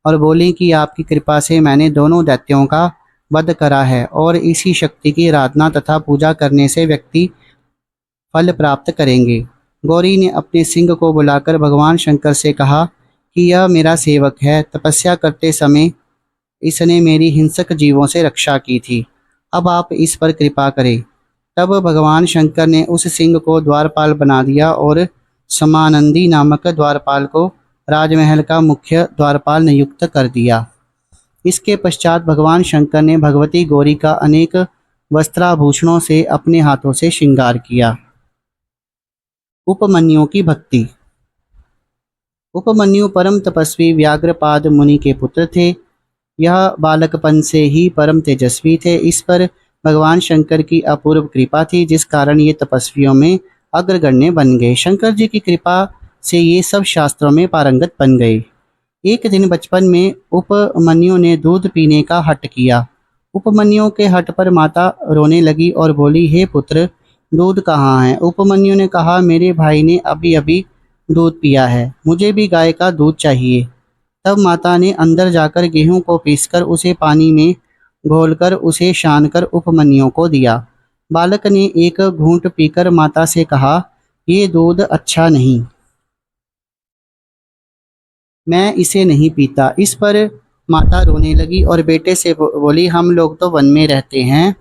और बोली कि आपकी कृपा से मैंने दोनों दैत्यों का वध करा है और इसी शक्ति की आराधना तथा पूजा करने से व्यक्ति फल प्राप्त करेंगे। गौरी ने अपने सिंह को बुलाकर भगवान शंकर से कहा कि यह मेरा सेवक है। तपस्या करते समय इसने मेरी हिंसक जीवों से रक्षा की थी। अब आप इस पर कृपा करें। तब भगवान शंकर ने उस सिंह को द्वारपाल बना दिया और समानंदी नामक द्वारपाल को राजमहल का मुख्य द्वारपाल नियुक्त कर दिया। इसके पश्चात भगवान शंकर ने भगवती गौरी का अनेक वस्त्राभूषणों से अपने हाथों से श्रृंगार किया। उपमन्यु की भक्ति। उपमन्यु परम तपस्वी व्याघ्रपाद मुनि के पुत्र थे। यह बालकपन से ही परम तेजस्वी थे। इस पर भगवान शंकर की अपूर्व कृपा थी, जिस कारण ये तपस्वियों में अग्रगण्य बन गए। शंकर जी की कृपा से ये सब शास्त्रों में पारंगत बन गए। एक दिन बचपन में उपमन्यु ने दूध पीने का हठ किया। उपमन्यु के हठ पर माता रोने लगी और बोली, हे पुत्र, दूध कहाँ है? उपमन्यु ने कहा, मेरे भाई ने अभी अभी दूध पिया है, मुझे भी गाय का दूध चाहिए। तब माता ने अंदर जाकर गेहूं को पीसकर उसे पानी में घोलकर उसे छानकर उपमन्यु को दिया। बालक ने एक घूंट पीकर माता से कहा, ये दूध अच्छा नहीं, मैं इसे नहीं पीता। इस पर माता रोने लगी और बेटे से बोली, हम लोग तो वन में रहते हैं।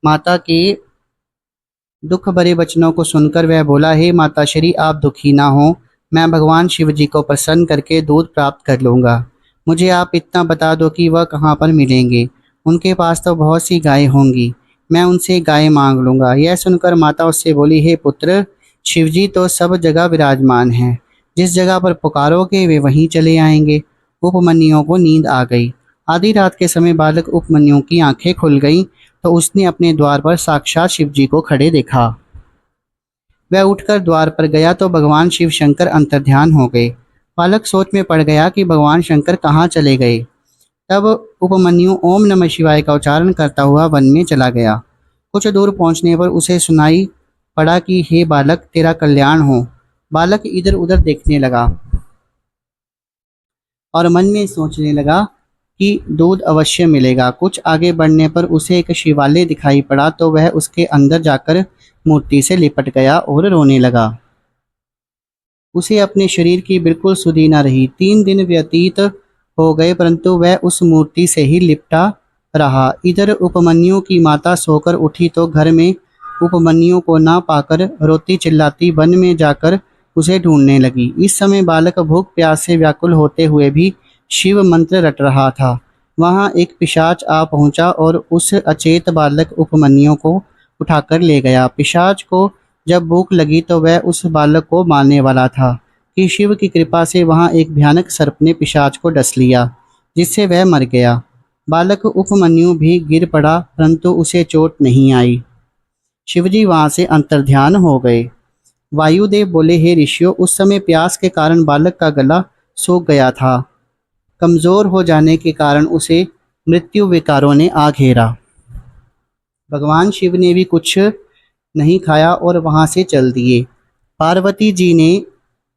माता के दुख भरे वचनों को सुनकर वह बोला, हे माता श्री, आप दुखी ना हो, मैं भगवान शिव जी को प्रसन्न करके दूध प्राप्त कर लूँगा। मुझे आप इतना बता दो कि वह कहाँ पर मिलेंगे। उनके पास तो बहुत सी गायें होंगी, मैं उनसे गाय मांग लूँगा। यह सुनकर माता उससे बोली, हे पुत्र, शिवजी तो सब जगह विराजमान हैं, जिस जगह पर पुकारोगे वे वहीं चले आएंगे। उपमन्यु को नींद आ गई। आधी रात के समय बालक उपमन्यु की आंखें खुल गईं तो उसने अपने द्वार पर साक्षात शिवजी को खड़े देखा। वह उठकर द्वार पर गया तो भगवान शिव शंकर अंतर्ध्यान हो गए। बालक सोच में पड़ गया कि भगवान शंकर कहाँ चले गए। तब उपमन्यु ओम नमः शिवाय का उच्चारण करता हुआ वन में चला गया। कुछ दूर पहुंचने पर उसे सुनाई पड़ा कि हे बालक, तेरा कल्याण हो। बालक इधर उधर देखने लगा और मन में सोचने लगा कि दूध अवश्य मिलेगा। कुछ आगे बढ़ने पर उसे एक शिवालय दिखाई पड़ा तो वह उसके अंदर जाकर मूर्ति से लिपट गया और रोने लगा। उसे अपने शरीर की बिल्कुल सुधि न रही। 3 दिन व्यतीत हो गए परंतु वह उस मूर्ति से ही लिपटा रहा। इधर उपमन्यु की माता सोकर उठी तो घर में उपमन्यु को ना पाकर रोती चिल्लाती वन में जाकर उसे ढूंढने लगी। इस समय बालक भूख प्यास से व्याकुल होते हुए भी शिव मंत्र रट रहा था। वहां एक पिशाच आ पहुंचा और उस अचेत बालक उपमन्यु को उठाकर ले गया। पिशाच को जब भूख लगी तो वह उस बालक को मारने वाला था कि शिव की कृपा से वहां एक भयानक सर्प ने पिशाच को डस लिया, जिससे वह मर गया। बालक उपमन्यु भी गिर पड़ा परंतु उसे चोट नहीं आई। शिवजी वहां से अंतर्ध्यान हो गए। वायुदेव बोले, हे ऋषियों, उस समय प्यास के कारण बालक का गला सूख गया था। कमजोर हो जाने के कारण उसे मृत्यु विकारों ने आ घेरा। भगवान शिव ने भी कुछ नहीं खाया और वहां से चल दिए। पार्वती जी ने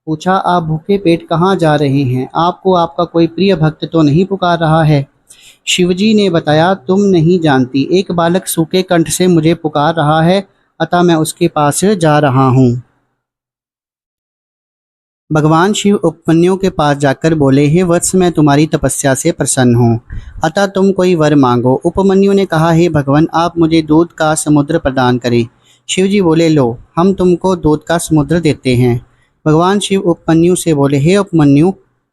पूछा, आप भूखे पेट कहाँ जा रहे हैं? आपको आपका कोई प्रिय भक्त तो नहीं पुकार रहा है? शिवजी ने बताया, तुम नहीं जानती, एक बालक सूखे कंठ से मुझे पुकार रहा है, अतः मैं उसके पास जा रहा हूँ। भगवान शिव उपमन्यु के पास जाकर बोले, हे वत्स, मैं तुम्हारी तपस्या से प्रसन्न हूँ, अतः तुम कोई वर मांगो। उपमन्यु ने कहा, हे भगवान, आप मुझे दूध का समुद्र प्रदान करें। शिवजी बोले, लो, हम तुमको दूध का समुद्र देते हैं। भगवान शिव उपमन्यु से बोले, हे उपमन्यु,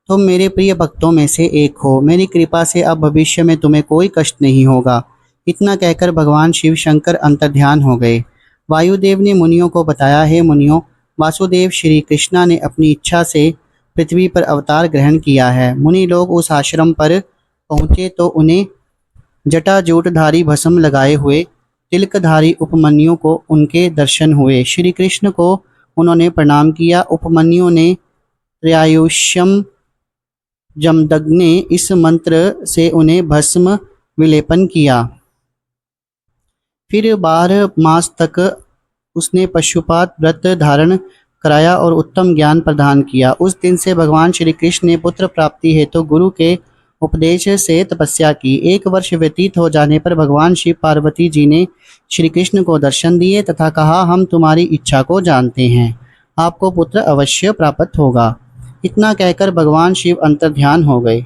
तुम मेरे प्रिय भक्तों में से एक हो, मेरी कृपा से अब भविष्य में तुम्हें कोई कष्ट नहीं होगा। इतना कहकर भगवान शिव शंकर अंतर्ध्यान हो गए। वायुदेव ने मुनियों को बताया, हे मुनियों, वासुदेव श्री कृष्णा ने अपनी इच्छा से पृथ्वी पर अवतार ग्रहण किया है। मुनि लोग उस आश्रम पर पहुंचे तो उन्हें जटाजूटधारी भस्म लगाए हुए तिलकधारी उपमन्यु को उनके दर्शन हुए। श्री कृष्ण को उन्होंने प्रणाम किया। उपमन्यु ने त्रयायुष्यम जमदग्ने इस मंत्र से उन्हें भस्म विलेपन किया। फिर 12 मास तक उसने पशुपात व्रत धारण कराया और उत्तम ज्ञान प्रदान किया। उस दिन से भगवान श्री कृष्ण ने पुत्र प्राप्ति हेतु गुरु के उपदेश से तपस्या की। 1 वर्ष व्यतीत हो जाने पर भगवान शिव पार्वती जी ने श्री कृष्ण को दर्शन दिए तथा कहा, हम तुम्हारी इच्छा को जानते हैं, आपको पुत्र अवश्य प्राप्त होगा। इतना कहकर भगवान शिव अंतर्ध्यान हो गए।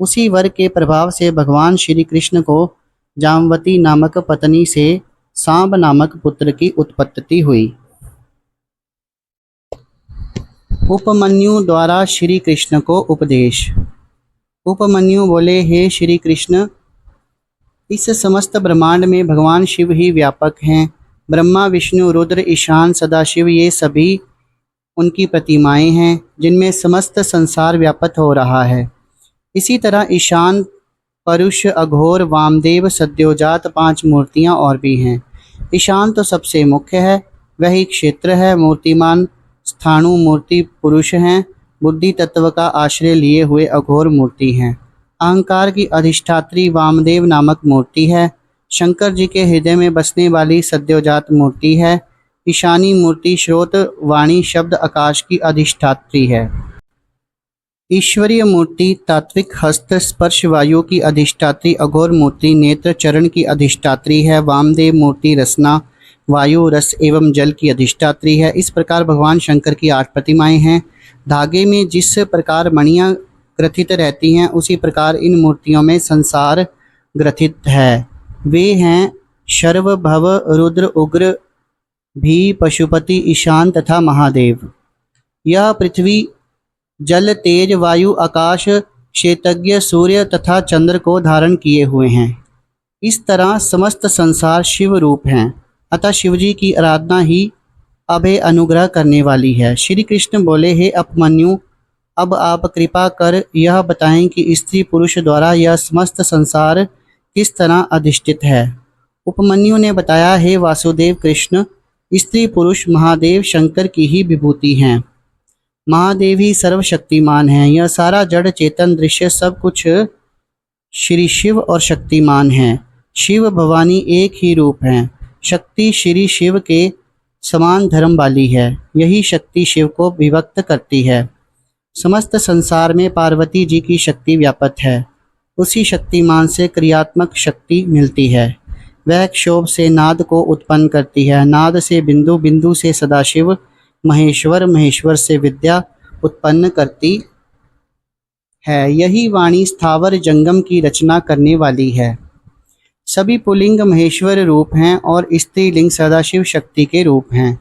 उसी वर के प्रभाव से भगवान श्री कृष्ण को जामवती नामक पत्नी से सांब नामक पुत्र की उत्पत्ति हुई। उपमन्यु द्वारा श्री कृष्ण को उपदेश। उपमन्यु बोले, हे श्री कृष्ण, इस समस्त ब्रह्मांड में भगवान शिव ही व्यापक हैं। ब्रह्मा, विष्णु, रुद्र, ईशान, सदाशिव, ये सभी उनकी प्रतिमाएं हैं जिनमें समस्त संसार व्याप्त हो रहा है। इसी तरह ईशान, परुष, अघोर, वामदेव, सद्योजात 5 मूर्तियां और भी हैं। ईशान तो सबसे मुख्य है, वही क्षेत्र है। मूर्तिमान स्थाणु मूर्ति पुरुष हैं। बुद्धि तत्व का आश्रय लिए हुए अघोर मूर्ति हैं। अहंकार की अधिष्ठात्री वामदेव नामक मूर्ति है। शंकर जी के हृदय में बसने वाली सद्योजात मूर्ति है। ईशानी मूर्ति श्रोत, वाणी, शब्द, आकाश की अधिष्ठात्री है। ईश्वरीय मूर्ति तात्विक हस्त, स्पर्श, वायु की अधिष्ठात्री अघोर मूर्ति नेत्र, चरण की अधिष्ठात्री है। वामदेव मूर्ति रसना, वायु, रस एवं जल की अधिष्ठात्री है। इस प्रकार भगवान शंकर की 8 प्रतिमाएं हैं। धागे में जिस प्रकार मणियां ग्रथित रहती हैं, उसी प्रकार इन मूर्तियों में संसार ग्रथित है। वे हैं शर्व, भव, रुद्र, उग्र, भी, पशुपति, ईशान तथा महादेव। यह पृथ्वी, जल, तेज, वायु, आकाश, क्षेत्रज्ञ, सूर्य तथा चंद्र को धारण किए हुए हैं। इस तरह समस्त संसार शिव रूप हैं, अतः शिवजी की आराधना ही अभय अनुग्रह करने वाली है। श्री कृष्ण बोले, हे उपमन्यु, अब आप कृपा कर यह बताएं कि स्त्री पुरुष द्वारा यह समस्त संसार किस तरह अधिष्ठित है। उपमन्यु ने बताया, हे वासुदेव कृष्ण, स्त्री पुरुष महादेव शंकर की ही विभूति हैं। महादेव ही सर्वशक्तिमान हैं। यह सारा जड़ चेतन दृश्य सब कुछ श्री शिव और शक्तिमान हैं। शिव भवानी एक ही रूप हैं। शक्ति श्री शिव के समान धर्म वाली है। यही शक्ति शिव को विभक्त करती है। समस्त संसार में पार्वती जी की शक्ति व्यापक है। उसी शक्तिमान से क्रियात्मक शक्ति मिलती है। वह क्षोभ से नाद को उत्पन्न करती है। नाद से बिंदु, बिंदु से सदाशिव, महेश्वर, महेश्वर से विद्या उत्पन्न करती है। यही वाणी स्थावर जंगम की रचना करने वाली है। सभी पुल्लिंग महेश्वर रूप हैं और स्त्रीलिंग सदाशिव शक्ति के रूप हैं।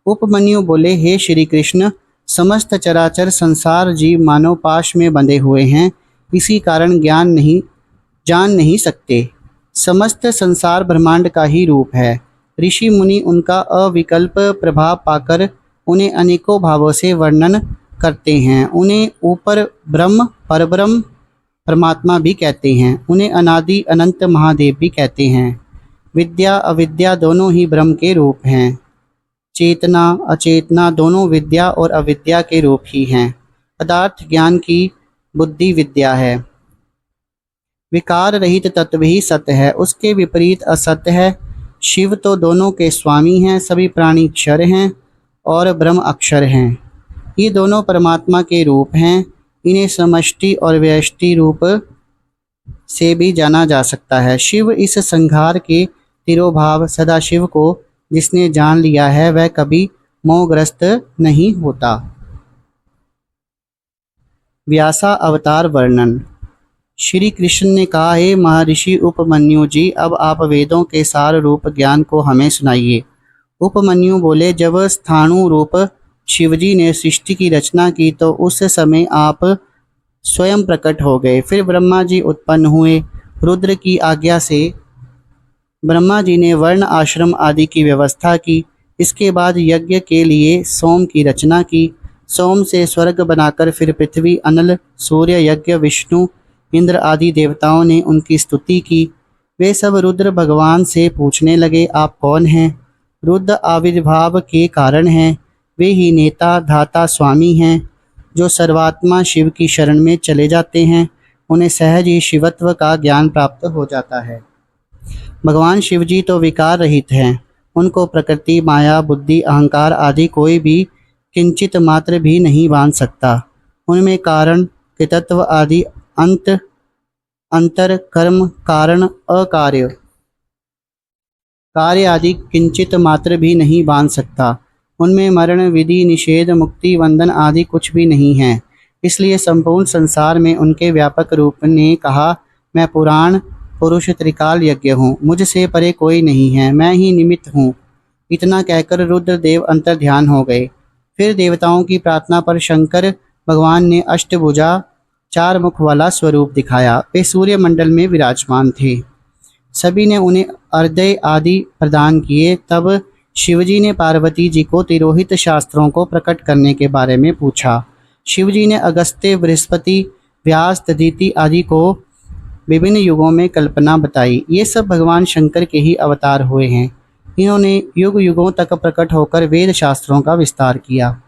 उपमन्यु बोले, हे श्री कृष्ण, समस्त चराचर संसार जीव मानव पाश में बंधे हुए हैं, इसी कारण जान नहीं सकते। समस्त संसार ब्रह्मांड का ही रूप है। ऋषि मुनि उनका अविकल्प प्रभाव पाकर उन्हें अनेकों भावों से वर्णन करते हैं। उन्हें ऊपर ब्रह्म, परब्रह्म, परमात्मा भी कहते हैं। उन्हें अनादि अनंत महादेव भी कहते हैं। विद्या अविद्या दोनों ही ब्रह्म के रूप हैं। चेतना अचेतना दोनों विद्या और अविद्या के रूप ही हैं। पदार्थ ज्ञान की बुद्धि विद्या है। विकार रहित तत्व ही सत्य है, उसके विपरीत असत्य है। शिव तो दोनों के स्वामी हैं। सभी प्राणी क्षर हैं और ब्रह्म अक्षर हैं। ये दोनों परमात्मा के रूप हैं। इन्हें समष्टि और व्यष्टि रूप से भी जाना जा सकता है। शिव इस संहार के तिरोभाव सदाशिव को जिसने जान लिया है वह कभी मोहग्रस्त नहीं होता। व्यासा अवतार वर्णन। श्री कृष्ण ने कहा, हे महर्षि उपमन्यु जी, अब आप वेदों के सार रूप ज्ञान को हमें सुनाइए। उपमन्यु बोले, जब स्थाणु रूप शिवजी ने सृष्टि की रचना की तो उस समय आप स्वयं प्रकट हो गए। फिर ब्रह्मा जी उत्पन्न हुए। रुद्र की आज्ञा से ब्रह्मा जी ने वर्ण आश्रम आदि की व्यवस्था की। इसके बाद यज्ञ के लिए सोम की रचना की। सोम से स्वर्ग बनाकर फिर पृथ्वी, अनल, सूर्य, यज्ञ, विष्णु, इंद्र आदि देवताओं ने उनकी स्तुति की। वे सब रुद्र भगवान से पूछने लगे, आप कौन हैं? रुद्र आविर्भाव के कारण हैं। वे ही नेता, धाता, स्वामी हैं। जो सर्वात्मा शिव की शरण में चले जाते हैं उन्हें सहज ही शिवत्व का ज्ञान प्राप्त हो जाता है। भगवान शिवजी तो विकार रहित हैं। उनको प्रकृति, माया, बुद्धि, अहंकार आदि कोई भी किंचित मात्र भी नहीं बांध सकता। उनमें कारण, कृतत्व आदि, अंत, अंतर, कर्म, कारण, अकार्य, कार्य आदि किंचित मात्र भी नहीं बांध सकता। उनमें मरण, विधि, निषेध, मुक्ति, बंधन आदि कुछ भी नहीं है। इसलिए संपूर्ण संसार में उनके व्यापक रूप ने कहा, मैं पुराण पुरुष त्रिकाल यज्ञ हूँ, मुझसे परे कोई नहीं है, मैं ही निमित्त हूँ। इतना कहकर रुद्रदेव अंतर ध्यान हो गए। फिर देवताओं की प्रार्थना पर शंकर भगवान ने अष्टभुजा, चार मुख वाला स्वरूप दिखाया। वे सूर्यमंडल में विराजमान थे। सभी ने उन्हें अर्घ्य आदि प्रदान किए। तब शिवजी ने पार्वती जी को तिरोहित शास्त्रों को प्रकट करने के बारे में पूछा। शिवजी ने अगस्त्य, बृहस्पति, व्यास, दधीति आदि को विभिन्न युगों में कल्पना बताई। ये सब भगवान शंकर के ही अवतार हुए हैं। इन्होंने युग युगों तक प्रकट होकर वेद शास्त्रों का विस्तार किया।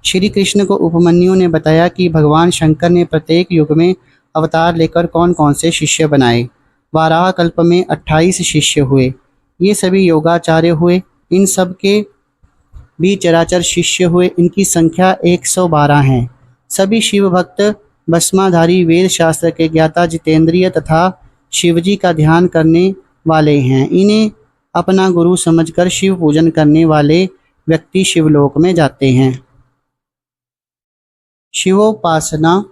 श्री कृष्ण को उपमन्यु ने बताया कि भगवान शंकर ने प्रत्येक युग में अवतार लेकर कौन कौन से शिष्य बनाए। वाराह कल्प में 28 शिष्य हुए। ये सभी योगाचार्य हुए। इन सब के भी चराचर शिष्य हुए। इनकी संख्या 112 है। सभी शिव भक्त, भस्माधारी, वेद शास्त्र के ज्ञाता, जितेंद्रिय तथा शिवजी का ध्यान करने वाले हैं। इन्हें अपना गुरु समझकर शिव पूजन करने वाले व्यक्ति शिवलोक में जाते हैं। शिवोपासना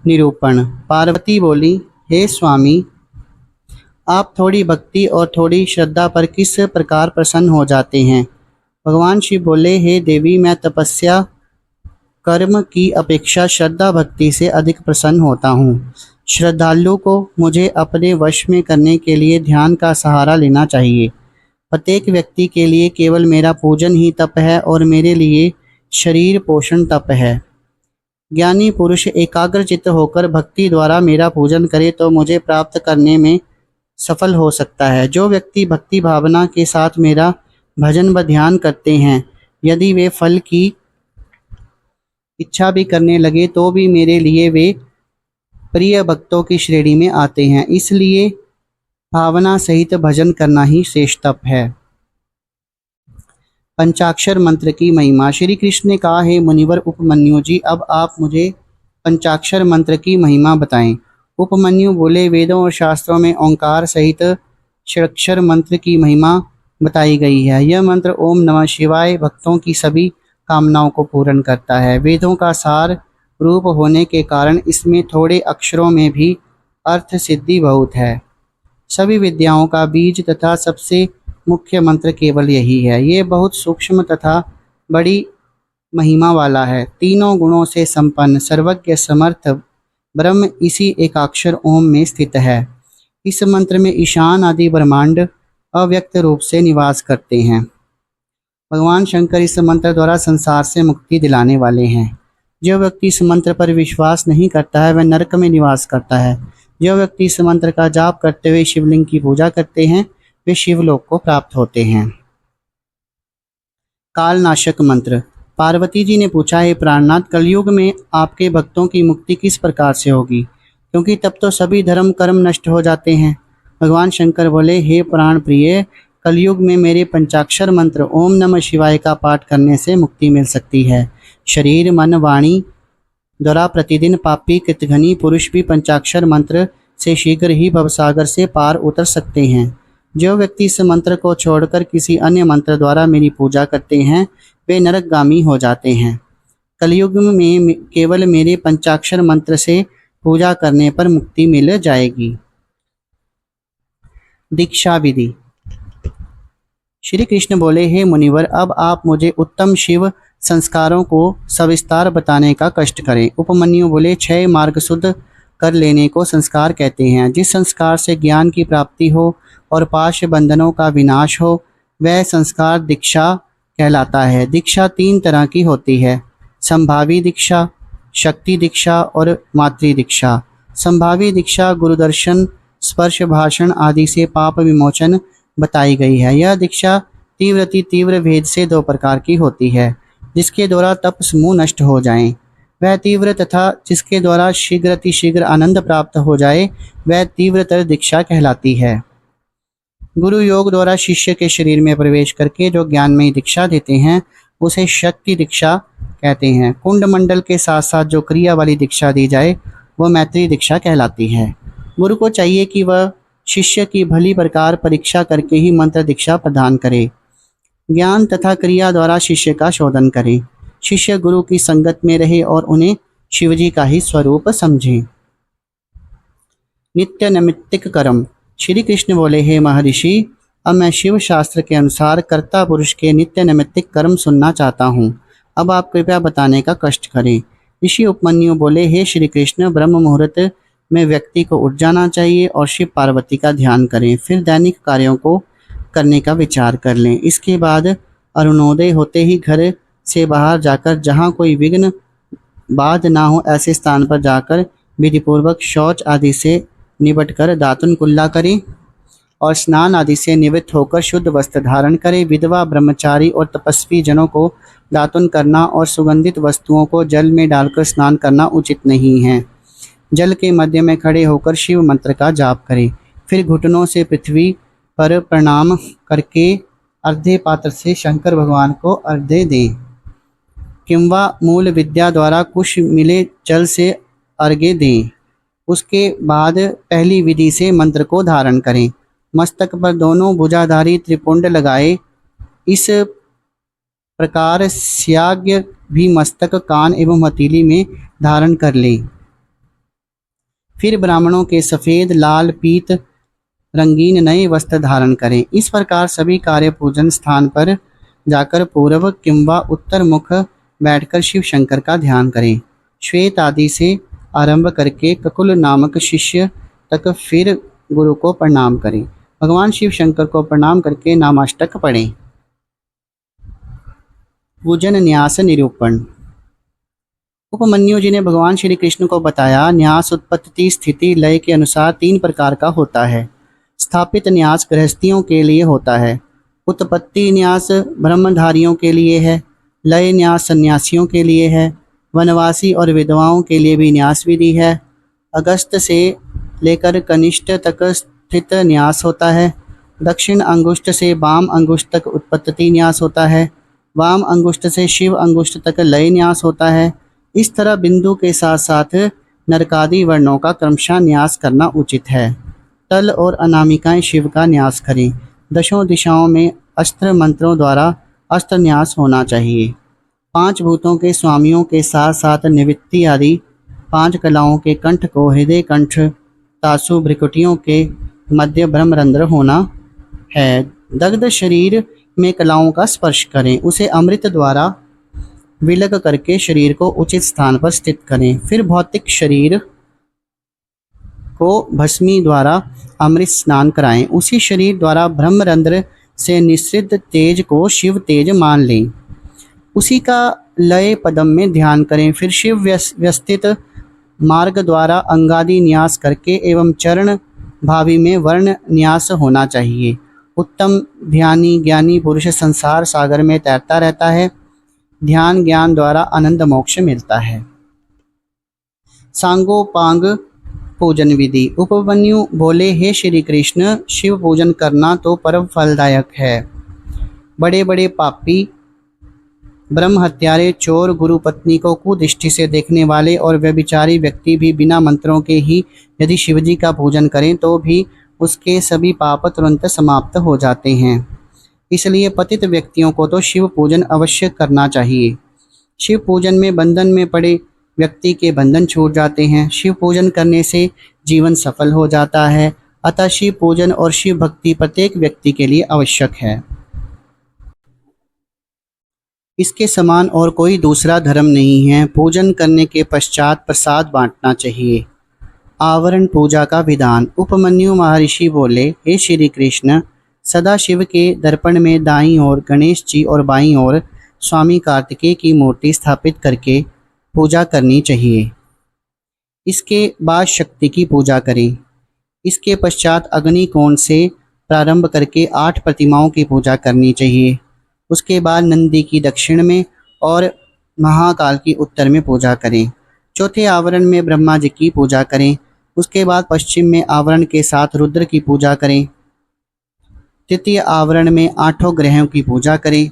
निरूपण। पार्वती बोली, हे स्वामी, आप थोड़ी भक्ति और थोड़ी श्रद्धा पर किस प्रकार प्रसन्न हो जाते हैं? भगवान शिव बोले, हे देवी, मैं तपस्या कर्म की अपेक्षा श्रद्धा भक्ति से अधिक प्रसन्न होता हूँ। श्रद्धालु को मुझे अपने वश में करने के लिए ध्यान का सहारा लेना चाहिए। प्रत्येक व्यक्ति के लिए केवल मेरा पूजन ही तप है और मेरे लिए शरीर पोषण तप है। ज्ञानी पुरुष एकाग्रचित्त होकर भक्ति द्वारा मेरा पूजन करे तो मुझे प्राप्त करने में सफल हो सकता है। जो व्यक्ति भक्ति भावना के साथ मेरा भजन व ध्यान करते हैं, यदि वे फल की इच्छा भी करने लगे तो भी मेरे लिए वे प्रिय भक्तों की श्रेणी में आते हैं। इसलिए भावना सहित भजन करना ही श्रेष्ठ तप है। पंचाक्षर मंत्र की महिमा। श्री कृष्ण ने कहा, हे मुनिवर उपमन्यु जी, अब आप मुझे पंचाक्षर मंत्र की महिमा बताएं। उपमन्यु बोले, वेदों और शास्त्रों में ओंकार सहित षडक्षर मंत्र की महिमा बताई गई है। यह मंत्र ओम नमः शिवाय भक्तों की सभी कामनाओं को पूर्ण करता है। वेदों का सार रूप होने के कारण इसमें थोड़े अक्षरों में भी अर्थ सिद्धि बहुत है। सभी विद्याओं का बीज तथा सबसे मुख्य मंत्र केवल यही है। ये बहुत सूक्ष्म तथा बड़ी महिमा वाला है। तीनों गुणों से संपन्न सर्वज्ञ समर्थ ब्रह्म इसी एकाक्षर ओम में स्थित है। इस मंत्र में ईशान आदि ब्रह्मांड अव्यक्त रूप से निवास करते हैं। भगवान शंकर इस मंत्र द्वारा संसार से मुक्ति दिलाने वाले हैं। जो व्यक्ति इस मंत्र पर विश्वास नहीं करता है वह नरक में निवास करता है। जो व्यक्ति इस मंत्र का जाप करते हुए शिवलिंग की पूजा करते हैं वे शिवलोक को प्राप्त होते हैं। कालनाशक मंत्र। पार्वती जी ने पूछा, हे प्राणनाथ, कलयुग में आपके भक्तों की मुक्ति किस प्रकार से होगी, क्योंकि तब तो सभी धर्म कर्म नष्ट हो जाते हैं। भगवान शंकर बोले, हे प्राण प्रिय, कलयुग में मेरे पंचाक्षर मंत्र ओम नमः शिवाय का पाठ करने से मुक्ति मिल सकती है। शरीर मन वाणी द्वारा प्रतिदिन पापी कृतघ्नी पुरुष भी पंचाक्षर मंत्र से शीघ्र ही भवसागर से पार उतर सकते हैं। जो व्यक्ति इस मंत्र को छोड़कर किसी अन्य मंत्र द्वारा मेरी पूजा करते हैं वे नरकगामी हो जाते हैं। कलयुग में केवल मेरे पंचाक्षर मंत्र से पूजा करने पर मुक्ति मिल जाएगी। दीक्षा विधि। श्री कृष्ण बोले, हे मुनिवर, अब आप मुझे उत्तम शिव संस्कारों को सविस्तार बताने का कष्ट करें। उपमन्यु बोले, 6 मार्ग शुद्ध कर लेने को संस्कार कहते हैं। जिस संस्कार से ज्ञान की प्राप्ति हो और पाश बंधनों का विनाश हो वह संस्कार दीक्षा कहलाता है। दीक्षा 3 तरह की होती है, संभावी दीक्षा, शक्ति दीक्षा और मातृ दीक्षा। संभावी दीक्षा गुरुदर्शन, स्पर्श, भाषण आदि से पाप विमोचन बताई गई है। यह दीक्षा तीव्र भेद से 2 प्रकार की होती है, जिसके द्वारा तप समूह नष्ट हो जाएं। वह तीव्र तथा जिसके द्वारा शीघ्र आनंद प्राप्त हो जाए वह तीव्रतर दीक्षा कहलाती है। गुरु योग द्वारा शिष्य के शरीर में प्रवेश करके जो ज्ञानमयी दीक्षा देते हैं उसे शक्ति दीक्षा कहते हैं। कुंड मंडल के साथ साथ जो क्रिया वाली दीक्षा दी जाए वह मैत्री दीक्षा कहलाती है। गुरु को चाहिए कि वह शिष्य की भली प्रकार परीक्षा करके ही मंत्र दीक्षा प्रदान करे। ज्ञान तथा क्रिया द्वारा शिष्य का शोधन करे। शिष्य गुरु की संगत में रहे और उन्हें शिवजी का ही स्वरूप समझे। नित्य नैमित्तिक कर्म। श्री कृष्ण बोले, हे महर्षि, अब मैं शिव शास्त्र के अनुसार कर्ता पुरुष के नित्य नैमित्तिक कर्म सुनना चाहता हूँ। अब आप कृपया बताने का कष्ट करें। ऋषि उपमन्यु बोले, हे श्री कृष्ण, ब्रह्म मुहूर्त में व्यक्ति को उठ जाना चाहिए और शिव पार्वती का ध्यान करें। फिर दैनिक कार्यों को करने का विचार कर लें। इसके बाद अरुणोदय होते ही घर से बाहर जाकर जहाँ कोई विघ्न बाध ना हो ऐसे स्थान पर जाकर विधिपूर्वक शौच आदि से निबटकर दातुन कुल्ला करें और स्नान आदि से निवृत्त होकर शुद्ध वस्त्र धारण करें। विधवा, ब्रह्मचारी और तपस्वी जनों को दातुन करना और सुगंधित वस्तुओं को जल में डालकर स्नान करना उचित नहीं है। जल के मध्य में खड़े होकर शिव मंत्र का जाप करें। फिर घुटनों से पृथ्वी पर प्रणाम करके अर्धे पात्र से शंकर भगवान को अर्घ्य दें, किंवा मूल विद्या द्वारा कुश मिले जल से अर्घ्य दें। उसके बाद पहली विधि से मंत्र को धारण करें। मस्तक पर दोनों भुजाधारी त्रिपुंड लगाए। इस प्रकार स्याग्य भी मस्तक, कान एवं हथेली में धारण कर लें। फिर ब्राह्मणों के सफ़ेद, लाल, पीत रंगीन नए वस्त्र धारण करें। इस प्रकार सभी कार्य पूजन स्थान पर जाकर पूर्व किंवा उत्तर मुख बैठकर शिव शंकर का ध्यान करें। श्वेत आदि से आरंभ करके ककुल नामक शिष्य तक फिर गुरु को प्रणाम करें। भगवान शिव शंकर को प्रणाम करके नामाष्टक पढ़ें। पूजन न्यास निरूपण। उपमन्यु जी ने भगवान श्री कृष्ण को बताया, न्यास उत्पत्ति, स्थिति, लय के अनुसार 3 प्रकार का होता है। स्थापित न्यास गृहस्थियों के लिए होता है। उत्पत्ति न्यास ब्रह्मधारियों के लिए है। लय न्यास सन्यासियों के लिए है। वनवासी और विधवाओं के लिए भी न्यास विधि है। अगस्त से लेकर कनिष्ठ तक स्थित न्यास होता है। दक्षिण अंगुष्ठ से वाम अंगुष्ठ तक उत्पत्ति न्यास होता है। वाम अंगुष्ठ से शिव अंगुष्ठ तक लय न्यास होता है। इस तरह बिंदु के साथ साथ नरकादि वर्णों का क्रमशः न्यास करना उचित है। तल और अनामिकाएं शिव का न्यास करें। दशों दिशाओं में अस्त्र मंत्रों द्वारा अस्त्र न्यास होना चाहिए। 5 भूतों के स्वामियों के साथ साथ निवृत्ति आदि 5 कलाओं के कंठ को हृदय कंठ, तासु, भ्रिकुटियों के मध्य ब्रह्मरंध्र होना है। दग्ध शरीर में कलाओं का स्पर्श करें। उसे अमृत द्वारा विलग करके शरीर को उचित स्थान पर स्थित करें। फिर भौतिक शरीर को भस्मी द्वारा अमृत स्नान कराएं। उसी शरीर द्वारा ब्रह्मरंध्र से निःसृत तेज को शिव तेज मान लें। उसी का लय पदम में ध्यान करें। फिर शिव व्यवस्थित मार्ग द्वारा अंगादि न्यास करके एवं चरण भावी में वर्ण न्यास होना चाहिए। उत्तम ध्यानी ज्ञानी पुरुष संसार सागर में तैरता रहता है। ध्यान ज्ञान द्वारा आनंद मोक्ष मिलता है। सांगोपांग पूजन विधि। उपमन्यु बोले, हे श्री कृष्ण, शिव पूजन करना तो परम फलदायक है। बड़े बड़े पापी, ब्रह्म हत्यारे, चोर, गुरु पत्नी को कुदृष्टि से देखने वाले और व्यभिचारी व्यक्ति भी बिना मंत्रों के ही यदि शिवजी का पूजन करें तो भी उसके सभी पाप तुरंत समाप्त हो जाते हैं। इसलिए पतित व्यक्तियों को तो शिव पूजन अवश्य करना चाहिए। शिव पूजन में बंधन में पड़े व्यक्ति के बंधन छूट जाते हैं। शिव पूजन करने से जीवन सफल हो जाता है। अतः शिव पूजन और शिव भक्ति प्रत्येक व्यक्ति के लिए आवश्यक है। इसके समान और कोई दूसरा धर्म नहीं है। पूजन करने के पश्चात प्रसाद बांटना चाहिए। आवरण पूजा का विधान। उपमन्यु महर्षि बोले, हे श्री कृष्ण, सदा शिव के दर्पण में दाईं ओर गणेश जी और बाईं ओर स्वामी कार्तिकेय की मूर्ति स्थापित करके पूजा करनी चाहिए। इसके बाद शक्ति की पूजा करें। इसके पश्चात अग्नि कोण से प्रारंभ करके 8 प्रतिमाओं की पूजा करनी चाहिए। उसके बाद नंदी की दक्षिण में और महाकाल की उत्तर में पूजा करें। चौथे आवरण में ब्रह्मा जी की पूजा करें। उसके बाद पश्चिम में आवरण के साथ रुद्र की पूजा करें। तृतीय आवरण में 8 ग्रहों की पूजा करें।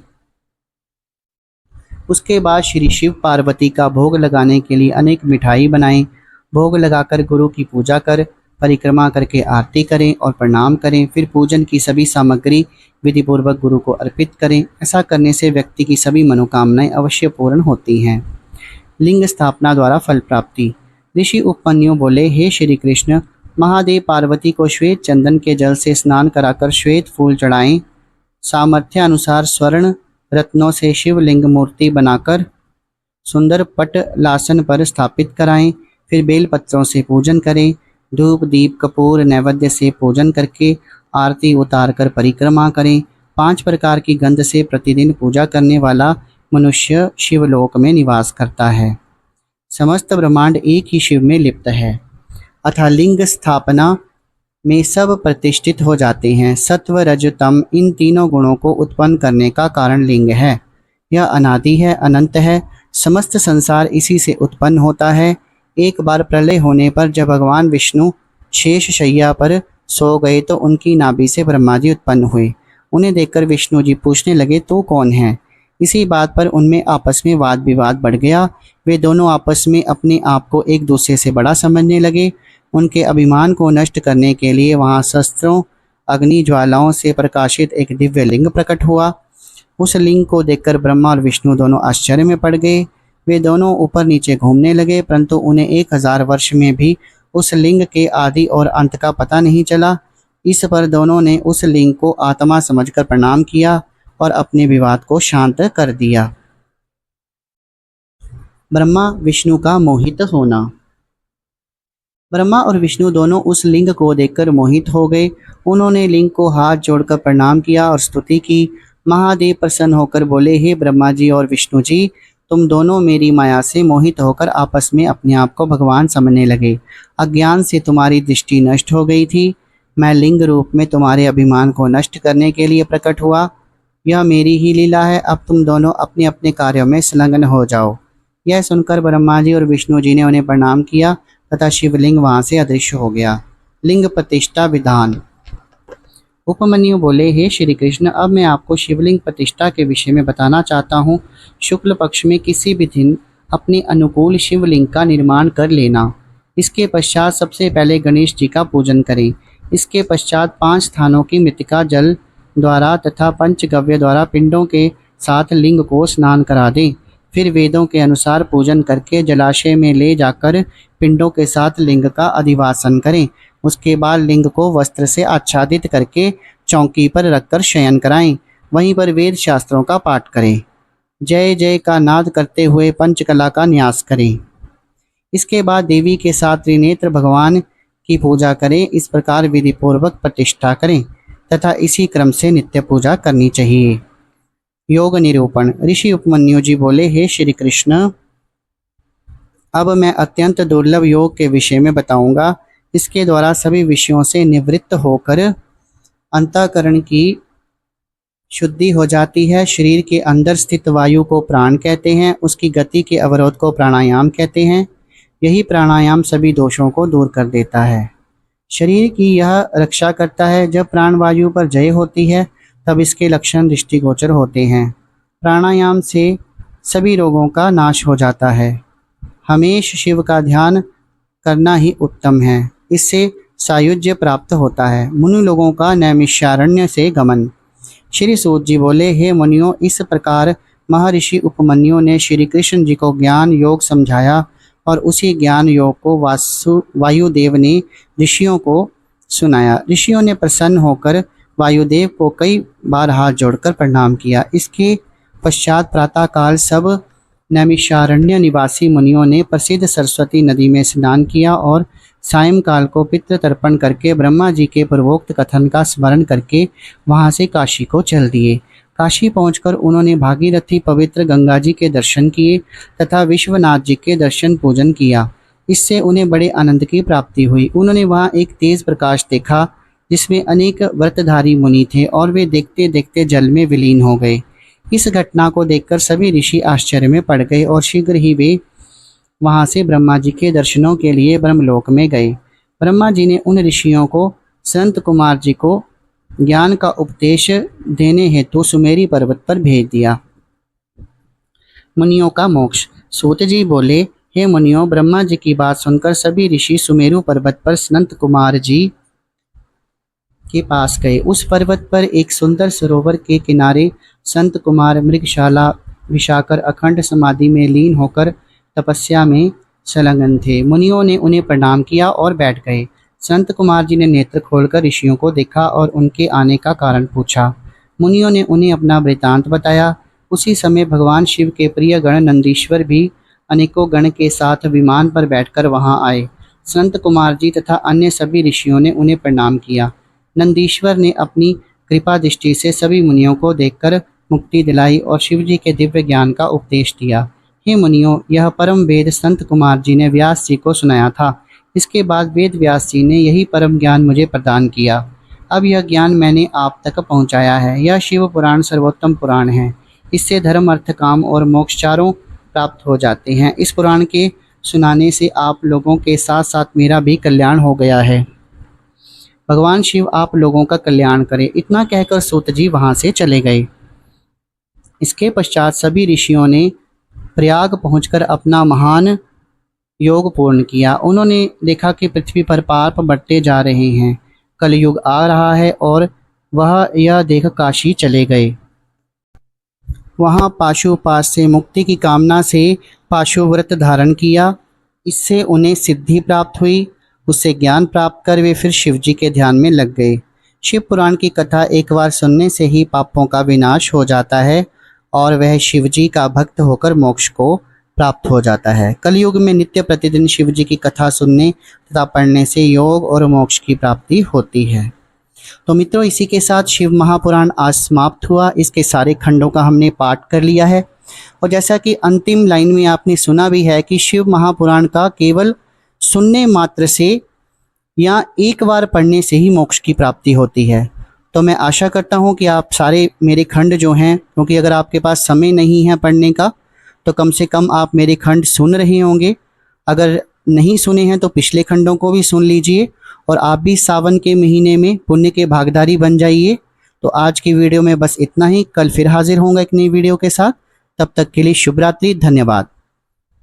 उसके बाद श्री शिव पार्वती का भोग लगाने के लिए अनेक मिठाई बनाएं। भोग लगाकर गुरु की पूजा कर परिक्रमा करके आरती करें और प्रणाम करें। फिर पूजन की सभी सामग्री विधि पूर्वक गुरु को अर्पित करें। ऐसा करने से व्यक्ति की सभी मनोकामनाएं अवश्य पूर्ण होती हैं। लिंग स्थापना द्वारा फल प्राप्ति। ऋषि उपमन्यु बोले, हे श्री कृष्ण, महादेव पार्वती को श्वेत चंदन के जल से स्नान कराकर श्वेत फूल चढ़ाएं। सामर्थ्य अनुसार स्वर्ण रत्नों से शिवलिंग मूर्ति बनाकर सुंदर पट लासन पर स्थापित कराएं। फिर बेल पत्रों से पूजन करें। धूप दीप कपूर नैवेद्य से पूजन करके आरती उतार कर परिक्रमा करें। 5 प्रकार की गंध से प्रतिदिन पूजा करने वाला मनुष्य शिवलोक में निवास करता है। समस्त ब्रह्मांड एक ही शिव में लिप्त है। अतः लिंग स्थापना में सब प्रतिष्ठित हो जाते हैं। सत्व रज तम इन तीनों गुणों को उत्पन्न करने का कारण लिंग है। यह अनादि है, अनंत है। समस्त संसार इसी से उत्पन्न होता है। एक बार प्रलय होने पर जब भगवान विष्णु शेष शैया पर सो गए तो उनकी नाभि से ब्रह्मा जी उत्पन्न हुए। उन्हें देखकर विष्णु जी पूछने लगे, तो कौन है? इसी बात पर उनमें आपस में वाद विवाद बढ़ गया। वे दोनों आपस में अपने आप को एक दूसरे से बड़ा समझने लगे। उनके अभिमान को नष्ट करने के लिए वहां शस्त्रों अग्नि ज्वालाओं से प्रकाशित एक दिव्य लिंग प्रकट हुआ। उस लिंग को देखकर ब्रह्मा और विष्णु दोनों आश्चर्य में पड़ गए। वे दोनों ऊपर नीचे घूमने लगे, परंतु उन्हें 1000 वर्ष में भी उस लिंग के आदि और अंत का पता नहीं चला। इस पर दोनों ने उस लिंग को आत्मा समझकर प्रणाम किया और अपने विवाद को शांत कर दिया। ब्रह्मा विष्णु का मोहित होना। ब्रह्मा और विष्णु दोनों उस लिंग को देखकर मोहित हो गए। उन्होंने लिंग को हाथ जोड़कर प्रणाम किया और स्तुति की। महादेव प्रसन्न होकर बोले, हे ब्रह्मा जी और विष्णु जी, तुम दोनों मेरी माया से मोहित होकर आपस में अपने आप को भगवान समझने लगे। अज्ञान से तुम्हारी दृष्टि नष्ट हो गई थी। मैं लिंग रूप में तुम्हारे अभिमान को नष्ट करने के लिए प्रकट हुआ। यह मेरी ही लीला है। अब तुम दोनों अपने अपने कार्यों में संलग्न हो जाओ। यह सुनकर ब्रह्मा जी और विष्णु जी ने उन्हें प्रणाम किया तथा शिवलिंग वहां से अदृश्य हो गया। लिंग प्रतिष्ठा विधान। उपमन्यु बोले, हे श्री कृष्ण, अब मैं आपको शिवलिंग प्रतिष्ठा के विषय में बताना चाहता हूँ। शुक्ल पक्ष में किसी भी दिन अपने अनुकूल शिवलिंग का निर्माण कर लेना। इसके पश्चात सबसे पहले गणेश जी का पूजन करें। इसके पश्चात 5 स्थानों की मृतिका जल द्वारा तथा पंचगव्य द्वारा पिंडों के साथ लिंग को स्नान करा दें। फिर वेदों के अनुसार पूजन करके जलाशय में ले जाकर पिंडों के साथ लिंग का अधिवासन करें। उसके बाद लिंग को वस्त्र से आच्छादित करके चौकी पर रखकर शयन कराएं। वहीं पर वेद शास्त्रों का पाठ करें। जय जय का नाद करते हुए पंचकला का न्यास करें। इसके बाद देवी के साथ त्रिनेत्र भगवान की पूजा करें। इस प्रकार विधि पूर्वक प्रतिष्ठा करें तथा इसी क्रम से नित्य पूजा करनी चाहिए। योग निरूपण। ऋषि उपमन्यु जी बोले, हे श्री कृष्ण, अब मैं अत्यंत दुर्लभ योग के विषय में बताऊंगा। इसके द्वारा सभी विषयों से निवृत्त होकर अंतःकरण की शुद्धि हो जाती है। शरीर के अंदर स्थित वायु को प्राण कहते हैं। उसकी गति के अवरोध को प्राणायाम कहते हैं। यही प्राणायाम सभी दोषों को दूर कर देता है। शरीर की यह रक्षा करता है। जब प्राणवायु पर जय होती है तब इसके लक्षण दृष्टिगोचर होते हैं। प्राणायाम से सभी रोगों का नाश हो जाता है। हमेश शिव का ध्यान करना ही उत्तम है। इससे सायुज्य प्राप्त होता है। मुनि लोगों का नैमिषारण्य से गमन। श्री सूत जी बोले, हे मुनियों, इस प्रकार महर्षि उपमन्यु ने श्री कृष्ण जी को ज्ञान योग समझाया और उसी ज्ञान योग को वायुदेव ने ऋषियों को सुनाया। ऋषियों ने प्रसन्न होकर वायुदेव को कई बार हाथ जोड़कर प्रणाम किया। इसके पश्चात प्रातःकाल सब नैमिषारण्य निवासी मुनियों ने प्रसिद्ध सरस्वती नदी में स्नान किया और सायंकाल को पितृ तर्पण करके ब्रह्मा जी के पूर्वोक्त कथन का स्मरण करके वहां से काशी को चल दिए। काशी पहुंचकर उन्होंने भागीरथी पवित्र गंगा जी के दर्शन किए तथा विश्वनाथ जी के दर्शन पूजन किया। इससे उन्हें बड़े आनंद की प्राप्ति हुई। उन्होंने वहां एक तेज प्रकाश देखा जिसमें अनेक व्रतधारी मुनि थे और वे देखते देखते जल में विलीन हो गए। इस घटना को देखकर सभी ऋषि आश्चर्य में पड़ गए और शीघ्र ही वे वहां से ब्रह्मा जी के दर्शनों के लिए ब्रह्मलोक में गए। ब्रह्मा जी ने उन ऋषियों को संत कुमार जी को ज्ञान का उपदेश देने हेतु सुमेरी पर्वत पर भेज दिया। मुनियों का मोक्ष। सूत जी बोले, हे मुनियों, ब्रह्मा जी की बात सुनकर सभी ऋषि सुमेरु पर्वत पर संत कुमार जी के पास गए। उस पर्वत पर एक सुंदर सरोवर के किनारे संत कुमार मृगशाला बिछाकर अखंड समाधि में लीन होकर तपस्या में संलग्न थे। मुनियों ने उन्हें प्रणाम किया और बैठ गए। संत कुमार जी ने नेत्र खोलकर ऋषियों को देखा और उनके आने का कारण पूछा। मुनियों ने उन्हें अपना वृतांत बताया। उसी समय भगवान शिव के प्रिय गण नंदीश्वर भी अनेकों गण के साथ विमान पर बैठकर वहां आए। संत कुमार जी तथा अन्य सभी ऋषियों ने उन्हें प्रणाम किया। नंदीश्वर ने अपनी कृपा दृष्टि से सभी मुनियों को देखकर मुक्ति दिलाई और शिव जी के दिव्य ज्ञान का उपदेश दिया। हे मुनियों, यह परम वेद संत कुमार जी ने व्यास जी को सुनाया था। इसके बाद वेद व्यास जी ने यही परम ज्ञान मुझे प्रदान किया। अब यह ज्ञान मैंने आप तक पहुंचाया है। यह शिव पुराण सर्वोत्तम पुराण है। इससे धर्म अर्थ काम और मोक्ष चारों प्राप्त हो जाते हैं। इस पुराण के सुनाने से आप लोगों के साथ साथ मेरा भी कल्याण हो गया है। भगवान शिव आप लोगों का कल्याण करे। इतना कहकर सूत जी वहां से चले गए। इसके पश्चात सभी ऋषियों ने प्रयाग पहुंचकर अपना महान योग पूर्ण किया। उन्होंने देखा कि पृथ्वी पर पाप बढ़ते जा रहे हैं, कलयुग आ रहा है और वह यह देख काशी चले गए। वहां पाशुपात से मुक्ति की कामना से पाशु व्रत धारण किया। इससे उन्हें सिद्धि प्राप्त हुई। उससे ज्ञान प्राप्त कर वे फिर शिव जी के ध्यान में लग गए। शिव पुराण की कथा एक बार सुनने से ही पापों का विनाश हो जाता है और वह शिव जी का भक्त होकर मोक्ष को प्राप्त हो जाता है। कलयुग में नित्य प्रतिदिन शिव जी की कथा सुनने तथा पढ़ने से योग और मोक्ष की प्राप्ति होती है। तो मित्रों, इसी के साथ शिव महापुराण आज समाप्त हुआ। इसके सारे खंडों का हमने पाठ कर लिया है और जैसा कि अंतिम लाइन में आपने सुना भी है कि शिव महापुराण का केवल सुनने मात्र से या एक बार पढ़ने से ही मोक्ष की प्राप्ति होती है। तो मैं आशा करता हूँ कि आप सारे मेरे खंड जो हैं, क्योंकि अगर आपके पास समय नहीं है पढ़ने का तो कम से कम आप मेरे खंड सुन रहे होंगे। अगर नहीं सुने हैं तो पिछले खंडों को भी सुन लीजिए और आप भी सावन के महीने में पुण्य के भागीदारी बन जाइए। तो आज की वीडियो में बस इतना ही। कल फिर हाजिर होंगे एक नई वीडियो के साथ। तब तक के लिए शुभ रात्रि। धन्यवाद।